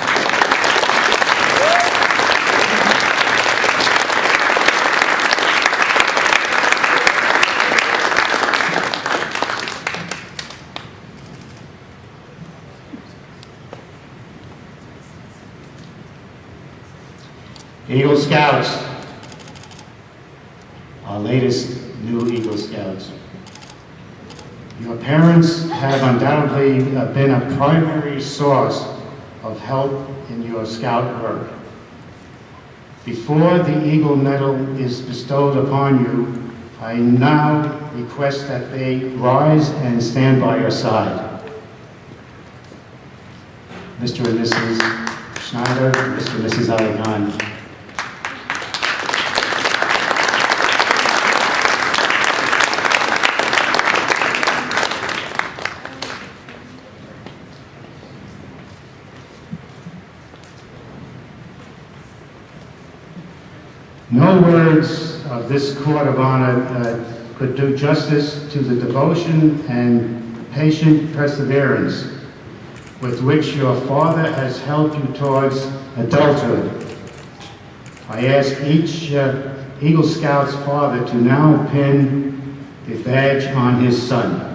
Eagle Scouts, our latest new Eagle Scouts. Your parents have undoubtedly been a primary source of help in your Scout work. Before the Eagle Medal is bestowed upon you, I now request that they rise and stand by your side. Mr. and Mrs. Schneider, Mr. and Mrs. Ali Khan. No words of this Court of Honor could do justice to the devotion and patient perseverance with which your father has helped you towards adulthood. I ask each Eagle Scout's father to now pin the badge on his son.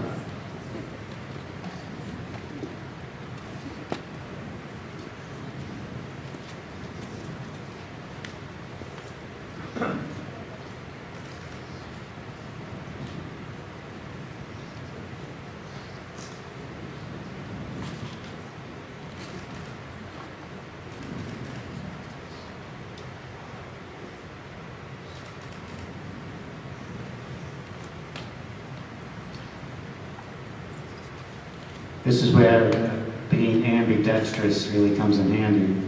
This is where being ambidextrous really comes in handy.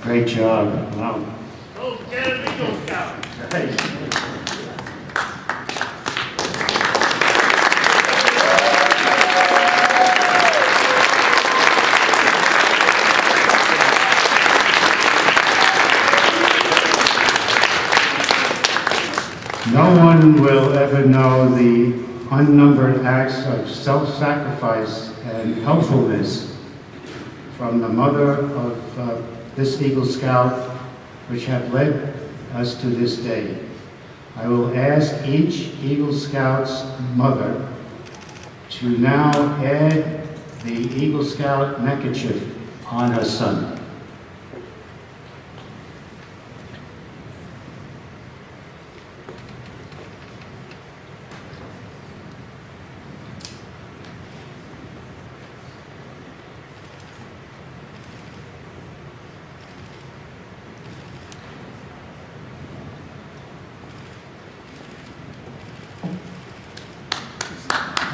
Great job. Wow. Go get an Eagle Scout. No one will ever know the unnumbered acts of self-sacrifice and helpfulness from the mother of this Eagle Scout, which have led us to this day. I will ask each Eagle Scout's mother to now add the Eagle Scout neckerchief on her son.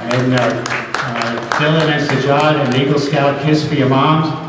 And Dylan and Sajjad, an Eagle Scout kiss for your moms.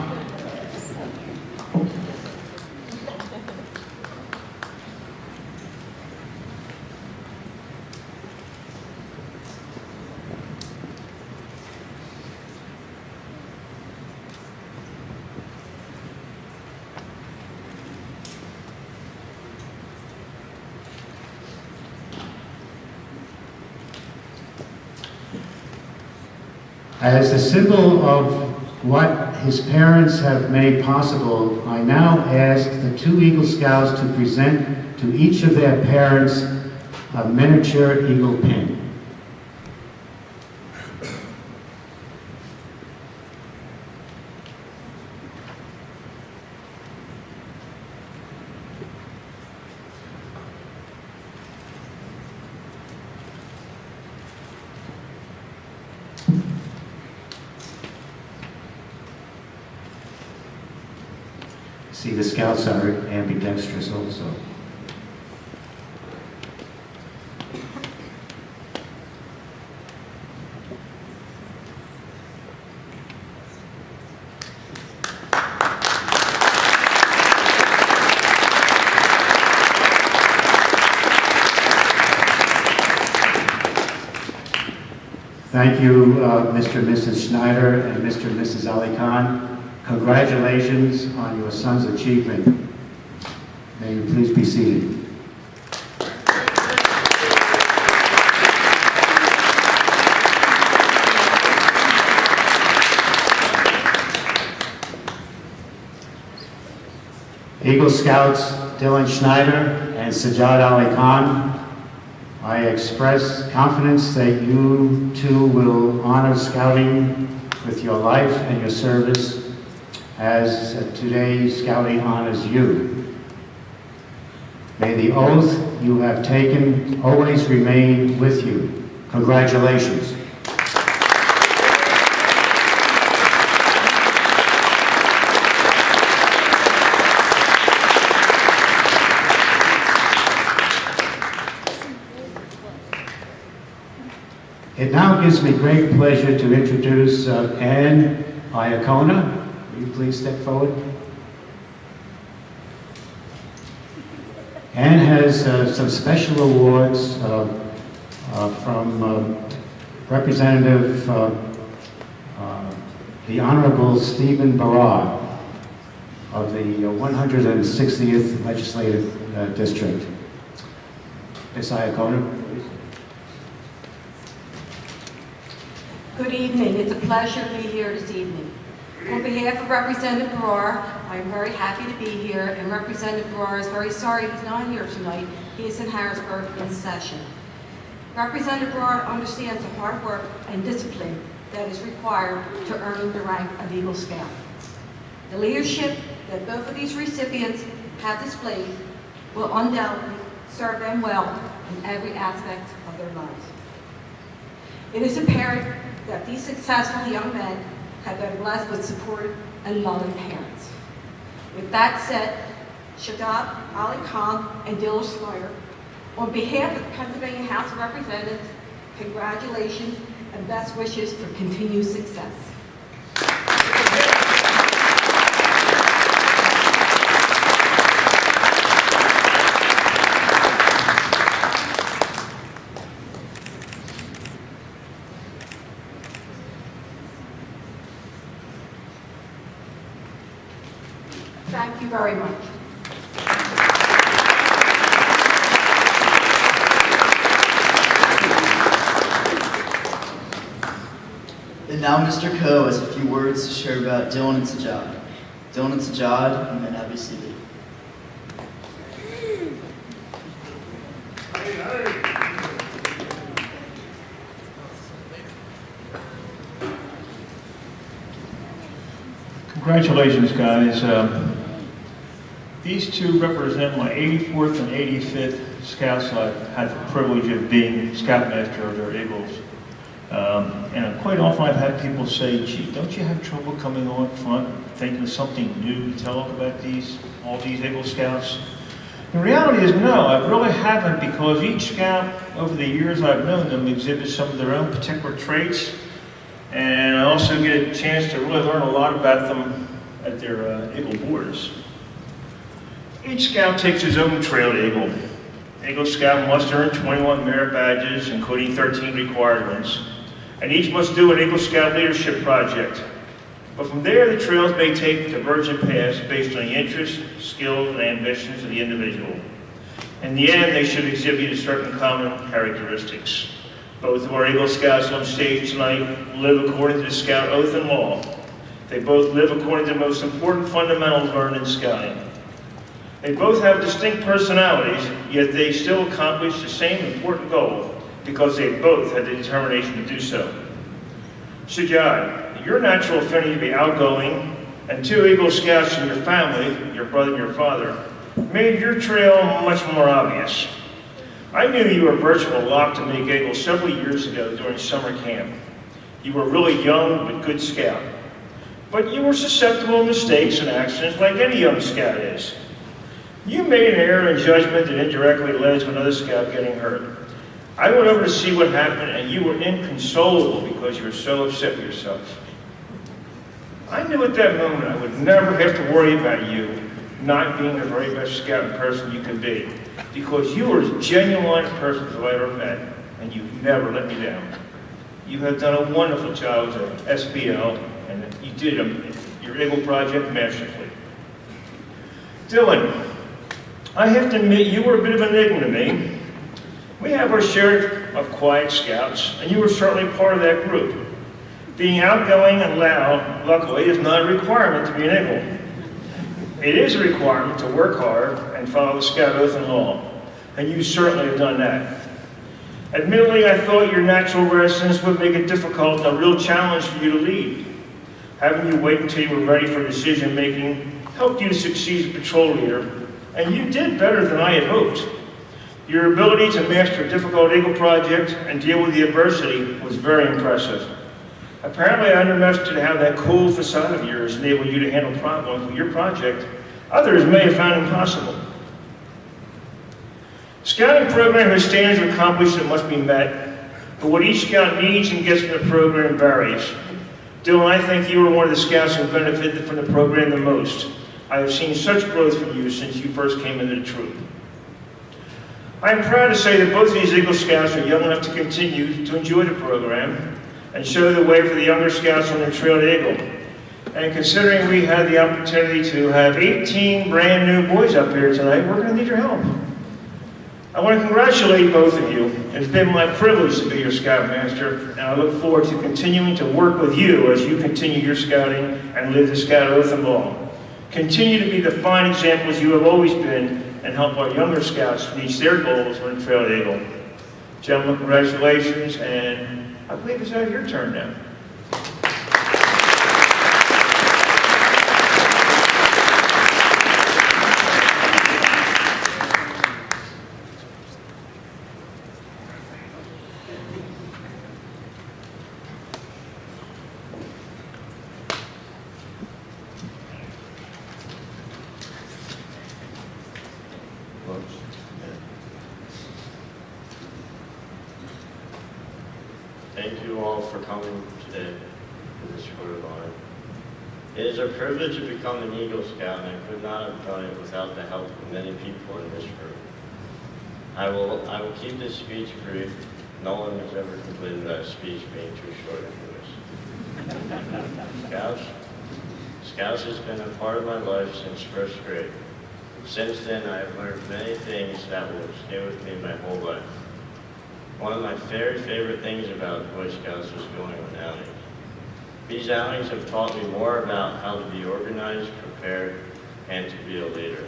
As a symbol of what his parents have made possible, I now ask the two Eagle Scouts to present to each of their parents a miniature eagle pin. See, the Scouts are ambidextrous also. Thank you, Mr. and Mrs. Schneider and Mr. and Mrs. Ali Khan. Congratulations on your son's achievement. May you please be seated. Eagle Scouts Dylan Schneider and Sajjad Ali Khan, I express confidence that you two will honor Scouting with your life and your service as today Scouting honors you. May the oath you have taken always remain with you. Congratulations. It now gives me great pleasure to introduce Anne Iacona. Will you please step forward? Anne has some special awards from Representative the Honorable Stephen Barrar of the 160th Legislative District. Ms. Iacona, please. Good evening. It's a pleasure to be here this evening. On behalf of Representative Barrar, I am very happy to be here, and Representative Barrar is very sorry he's not here tonight. He is in Harrisburg in session. Representative Barrar understands the hard work and discipline that is required to earn the rank of Eagle Scout. The leadership that both of these recipients have displayed will undoubtedly serve them well in every aspect of their lives. It is apparent that these successful young men have been blessed with supportive and loving parents. With that said, Sajjad Ali Khan and Dylan Schneider, on behalf of the Pennsylvania House of Representatives, congratulations and best wishes for continued success. Thank you very much. The And now Mr. Coe has a few words to share about Dylan and Sajjad. Dylan and Sajjad, and then have you seated. Congratulations, guys. These two represent my 84th and 85th Scouts. I've had the privilege of being Scoutmaster of their Eagles. And quite often I've had people say, gee, don't you have trouble coming on front, thinking of something new to tell about all these Eagle Scouts? The reality is no, I really haven't, because each Scout, over the years I've known them, exhibits some of their own particular traits. And I also get a chance to really learn a lot about them at their Eagle boards. Each Scout takes his own trail to Eagle. Eagle Scout must earn 21 merit badges, including 13 required ones. And each must do an Eagle Scout leadership project. But from there, the trails may take divergent paths based on the interests, skills, and ambitions of the individual. In the end, they should exhibit a certain common characteristics. Both of our Eagle Scouts on stage tonight live according to the Scout oath and law. They both live according to the most important fundamentals learned in Scouting. They both have distinct personalities, yet they still accomplish the same important goal because they both had the determination to do so. Sajjad, your natural affinity to be outgoing, and two Eagle Scouts in your family, your brother and your father, made your trail much more obvious. I knew you were virtually locked to make Eagle several years ago during summer camp. You were really young but good Scout. But you were susceptible to mistakes and accidents like any young Scout is. You made an error in judgment that indirectly led to another Scout getting hurt. I went over to see what happened, and you were inconsolable because you were so upset with yourself. I knew at that moment I would never have to worry about you not being the very best Scout and person you could be, because you were as genuine a person as I've ever met, and you've never let me down. You have done a wonderful job as a SBL, and you did your Eagle project masterfully. Dylan, I have to admit you were a bit of an enigma to me. We have our share of quiet Scouts, and you were certainly part of that group. Being outgoing and loud, luckily, is not a requirement to be an Eagle. It is a requirement to work hard and follow the Scout oath and law, and you certainly have done that. Admittedly, I thought your natural reticence would make it difficult and a real challenge for you to lead. Having you wait until you were ready for decision-making helped you to succeed as a patrol leader, and you did better than I had hoped. Your ability to master a difficult Eagle project and deal with the adversity was very impressive. Apparently, I underestimated how that cool facade of yours enabled you to handle problems with your project others may have found impossible. Scouting program has standards of accomplishment that must be met, but what each Scout needs and gets from the program varies. Dylan, I think you were one of the Scouts who benefited from the program the most. I have seen such growth from you since you first came into the troop. I am proud to say that both of these Eagle Scouts are young enough to continue to enjoy the program and show the way for the younger Scouts on their trail to Eagle. And considering we had the opportunity to have 18 brand new boys up here tonight, we're going to need your help. I want to congratulate both of you. It's been my privilege to be your Scoutmaster, and I look forward to continuing to work with you as you continue your Scouting and live the Scout oath and law. Continue to be the fine examples you have always been and help our younger Scouts reach their goals on the trail to Eagle. Gentlemen, congratulations, and I believe it's now your turn now. Thank you all for coming today to this court of honor. It is a privilege to become an Eagle Scout, and I could not have done it without the help of many people in this group. I will keep this speech brief. No one has ever complained about a speech being too short for this. Scouts has been a part of my life since first grade. Since then, I have learned many things that will stay with me my whole life. One of my very favorite things about Boy Scouts was going on outings. These outings have taught me more about how to be organized, prepared, and to be a leader.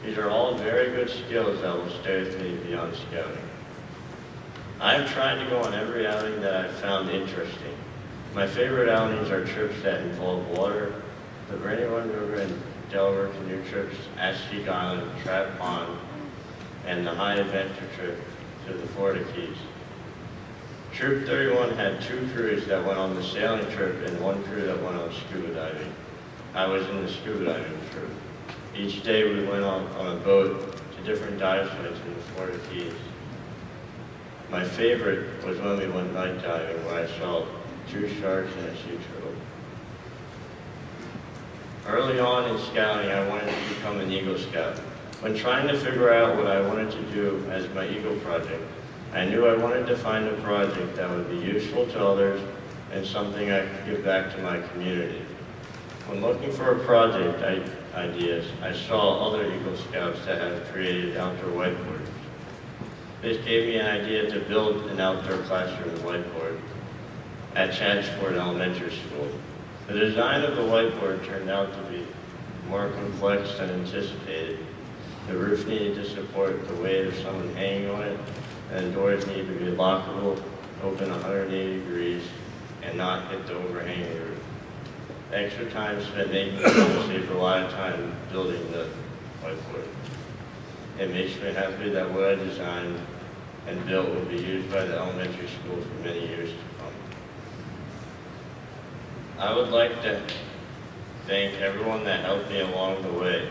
These are all very good skills that will stay with me beyond scouting. I have tried to go on every outing that I've found interesting. My favorite outings are trips that involve water, the Brandywine River and Delaware canoe trips, Askeek Island, Trap Pond, and the high adventure trip to the Florida Keys. Troop 31 had 2 crews that went on the sailing trip and 1 crew that went on scuba diving. I was in the scuba diving troop. Each day we went on a boat to different dive sites in the Florida Keys. My favorite was when we went night diving, where I saw 2 sharks and a sea turtle. Early on in scouting, I wanted to become an Eagle Scout. When trying to figure out what I wanted to do as my Eagle project, I knew I wanted to find a project that would be useful to others and something I could give back to my community. When looking for project ideas, I saw other Eagle Scouts that have created outdoor whiteboards. This gave me an idea to build an outdoor classroom whiteboard at Chadsport Elementary School. The design of the whiteboard turned out to be more complex than anticipated. The roof needed to support the weight of someone hanging on it, and the doors needed to be lockable, open 180 degrees, and not hit the overhanging roof. The extra time spent making it saved a lot of time building the whiteboard. It makes me happy that what I designed and built will be used by the elementary school for many years to come. I would like to thank everyone that helped me along the way.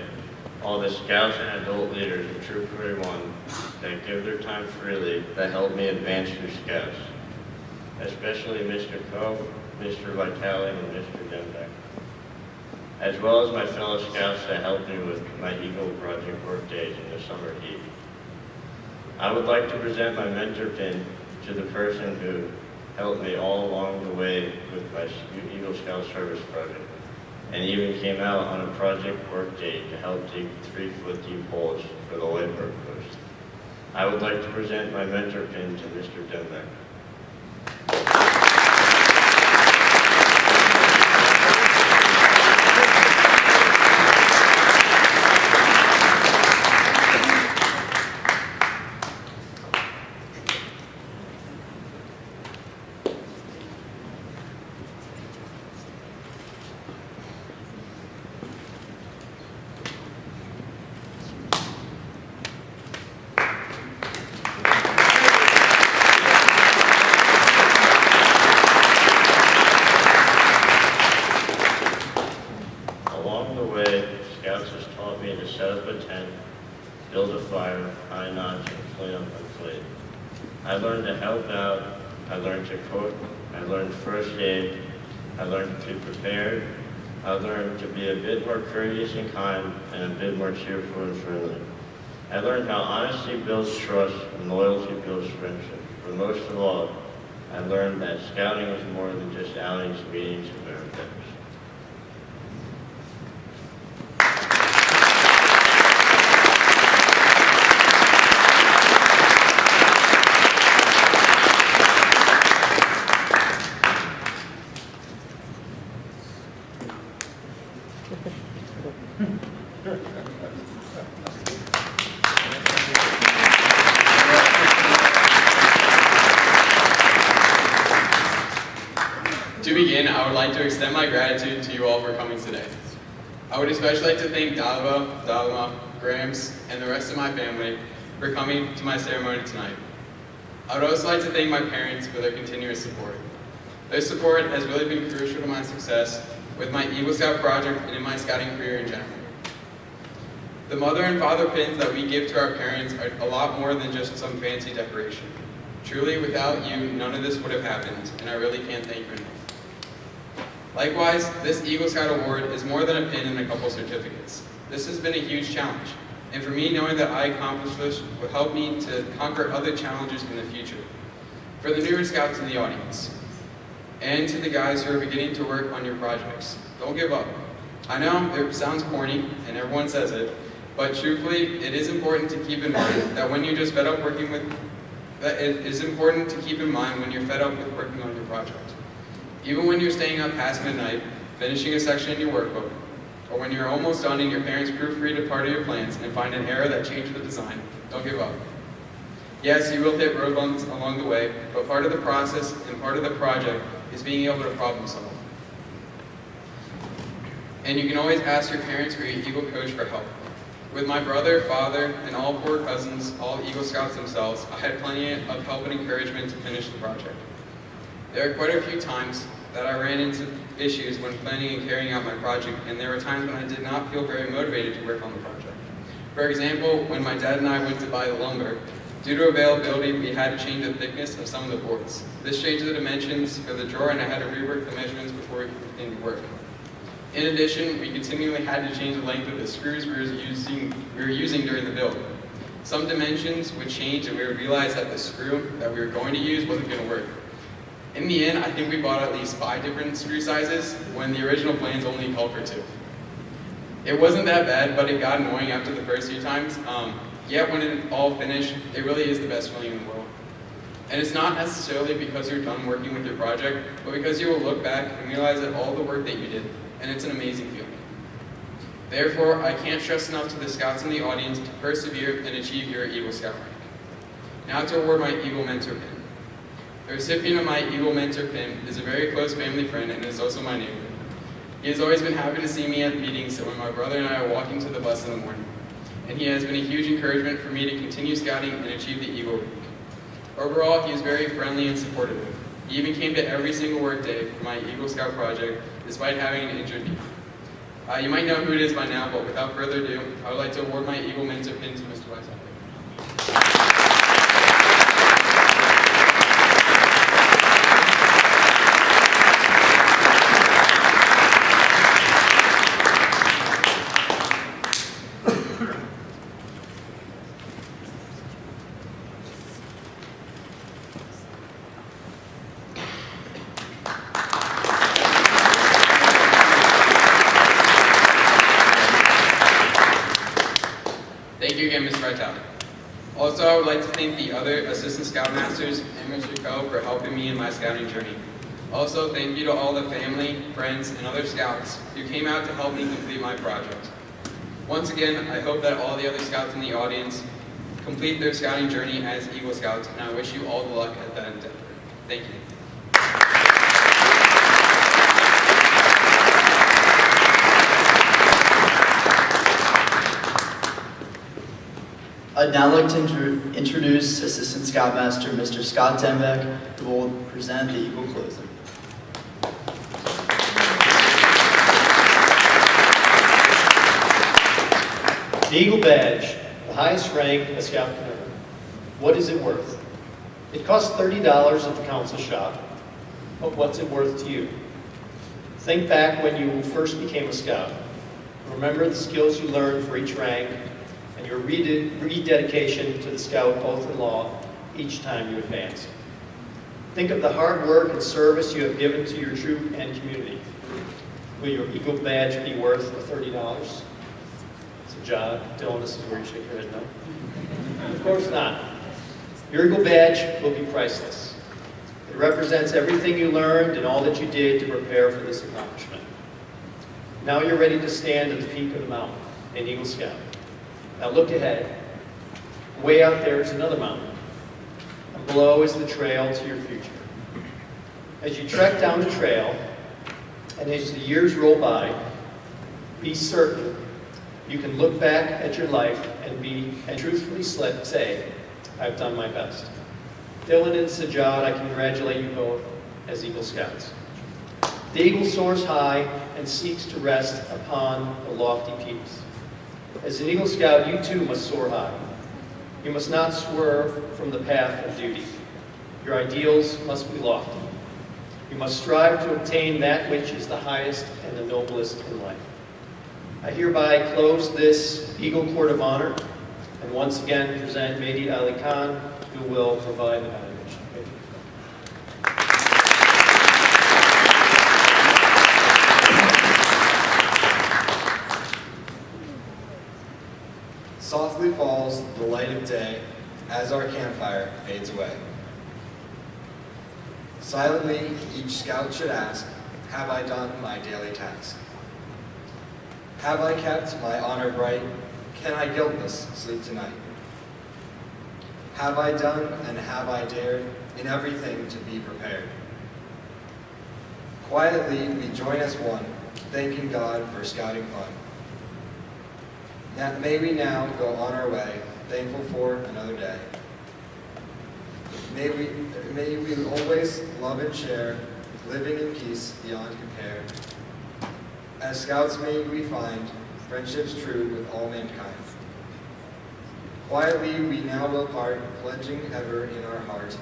All the scouts and adult leaders of Troop 31 that give their time freely that helped me advance through scouts, especially Mr. Coe, Mr. Vitale, and Mr. Denbeck, as well as my fellow scouts that helped me with my Eagle Project work days in the summer heat. I would like to present my mentor pin to the person who helped me all along the way with my Eagle Scout Service project, and even came out on a project work day to help dig 3-foot deep holes for the whiteboard post. I would like to present my mentor pin to Mr. Denbeck. I learned to help out, I learned to cook, I learned first aid, I learned to be prepared, I learned to be a bit more courteous and kind, and a bit more cheerful and friendly. I learned how honesty builds trust and loyalty builds friendship. But most of all, I learned that scouting is more than just outings, meetings, and merit badges. To begin, I would like to extend my gratitude to you all for coming today. I would especially like to thank Dalma, Grams, and the rest of my family for coming to my ceremony tonight. I would also like to thank my parents for their continuous support. Their support has really been crucial to my success with my Eagle Scout project and in my scouting career in general. The mother and father pins that we give to our parents are a lot more than just some fancy decoration. Truly, without you, none of this would have happened, and I really can't thank you enough. Likewise, this Eagle Scout Award is more than a pin and a couple certificates. This has been a huge challenge, and for me, knowing that I accomplished this will help me to conquer other challenges in the future. For the newer Scouts in the audience, and to the guys who are beginning to work on your projects, don't give up. I know it sounds corny, and everyone says it, but truthfully, it is important to keep in mind that when you're just fed up working with, that it is important to keep in mind when you're fed up with working on your project. Even when you're staying up past midnight, finishing a section in your workbook, or when you're almost done and your parents proofread a part of your plans and find an error that changed the design, don't give up. Yes, you will hit road bumps along the way, but part of the process and part of the project is being able to problem solve. And you can always ask your parents or your Eagle coach for help. With my brother, father, and all 4 cousins, all Eagle Scouts themselves, I had plenty of help and encouragement to finish the project. There are quite a few times that I ran into issues when planning and carrying out my project, and there were times when I did not feel very motivated to work on the project. For example, when my dad and I went to buy the lumber, due to availability, we had to change the thickness of some of the boards. This changed the dimensions for the drawer, and I had to rework the measurements before we could continue work. In addition, we continually had to change the length of the screws we were using during the build. Some dimensions would change, and we would realize that the screw that we were going to use wasn't going to work. In the end, I think we bought at least 5 different screw sizes when the original plans only called for 2. It wasn't that bad, but it got annoying after the first few times. Yet when it all finished, it really is the best feeling in the world. And it's not necessarily because you're done working with your project, but because you will look back and realize that all the work that you did, and it's an amazing feeling. Therefore, I can't stress enough to the Scouts in the audience to persevere and achieve your Eagle Scout rank. Now to award my Eagle Mentor Pin. The recipient of my Eagle Mentor Pin is a very close family friend and is also my neighbor. He has always been happy to see me at meetings when my brother and I are walking to the bus in the morning. And he has been a huge encouragement for me to continue scouting and achieve the Eagle rank. Overall, he is very friendly and supportive. He even came to every single work day for my Eagle Scout project, despite having an injured knee. You might know who it is by now, but without further ado, I would like to award my Eagle Mentor Pin to Mr. Weiss. Thank you again, Ms. Freitag. Also, I would like to thank the other Assistant Scoutmasters and Mr. Coe for helping me in my scouting journey. Also, thank you to all the family, friends, and other Scouts who came out to help me complete my project. Once again, I hope that all the other Scouts in the audience complete their scouting journey as Eagle Scouts, and I wish you all the luck at that endeavor. Thank you. I'd now like to introduce Assistant Scoutmaster Mr. Scott Denbeck, who will present the Eagle closing. The Eagle Badge, the highest rank a Scout can earn. What is it worth? It costs $30 at the council shop, but what's it worth to you? Think back when you first became a Scout. Remember the skills you learned for each rank and your rededication to the Scout oath and law each time you advance. Think of the hard work and service you have given to your troop and community. Will your Eagle Badge be worth the $30? Sajjad, Dylan, this is where you shake your head no. Of course not. Your Eagle Badge will be priceless. It represents everything you learned and all that you did to prepare for this accomplishment. Now you're ready to stand at the peak of the mountain, an Eagle Scout. Now look ahead. Way out there is another mountain. And below is the trail to your future. As you trek down the trail, and as the years roll by, be certain you can look back at your life and truthfully say, I've done my best. Dylan and Sajjad, I congratulate you both as Eagle Scouts. The eagle soars high and seeks to rest upon the lofty peaks. As an Eagle Scout, you too must soar high. You must not swerve from the path of duty. Your ideals must be lofty. You must strive to obtain that which is the highest and the noblest in life. I hereby close this Eagle Court of Honor and once again present Mehdi Ali Khan, who will provide the evaluation. Softly falls the light of day as our campfire fades away. Silently, each scout should ask, have I done my daily task? Have I kept my honor bright? Can I guiltless sleep tonight? Have I done and have I dared in everything to be prepared? Quietly, we join as one, thanking God for scouting fun. May we now go on our way, thankful for another day. May we always love and share, living in peace beyond compare. As scouts may we find friendships true with all mankind. Quietly we now will part, pledging ever in our heart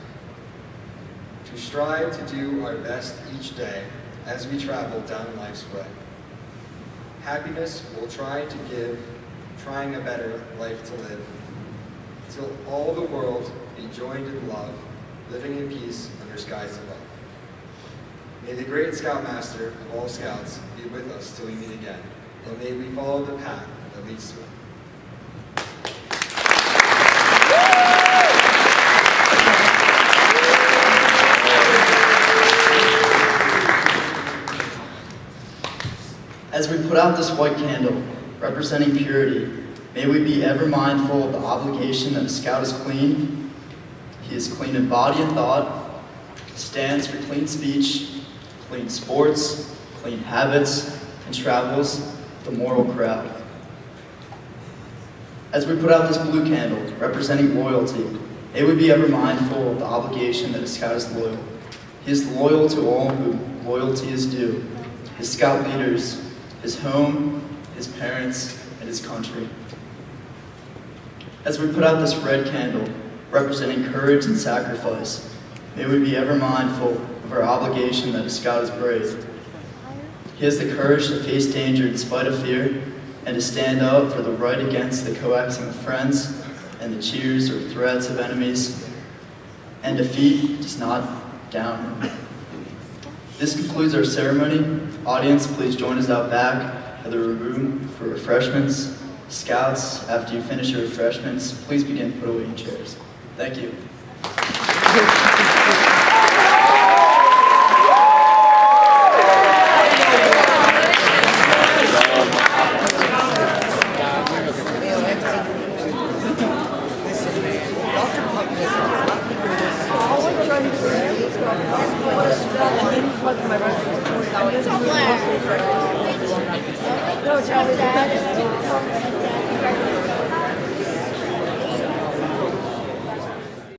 to strive to do our best each day as we travel down life's way. Happiness we'll try to give, trying a better life to live, till all the world be joined in love, living in peace under skies above. May the great Scoutmaster of all Scouts be with us till we meet again, and may we follow the path that leads to it. As we put out this white candle, representing purity, may we be ever mindful of the obligation that a scout is clean. He is clean in body and thought, stands for clean speech, clean sports, clean habits, and travels the moral crowd. As we put out this blue candle, representing loyalty, may we be ever mindful of the obligation that a scout is loyal. He is loyal to all whom loyalty is due, his scout leaders, his home, his parents, and his country. As we put out this red candle, representing courage and sacrifice, may we be ever mindful of our obligation that a scout is brave. He has the courage to face danger in spite of fear, and to stand up for the right against the coaxing of friends and the cheers or threats of enemies, and defeat does not down him. This concludes our ceremony. Audience, please join us out back of the room for refreshments. Scouts, after you finish your refreshments, please begin to put away your chairs. Thank you. No, Charlie, Dad.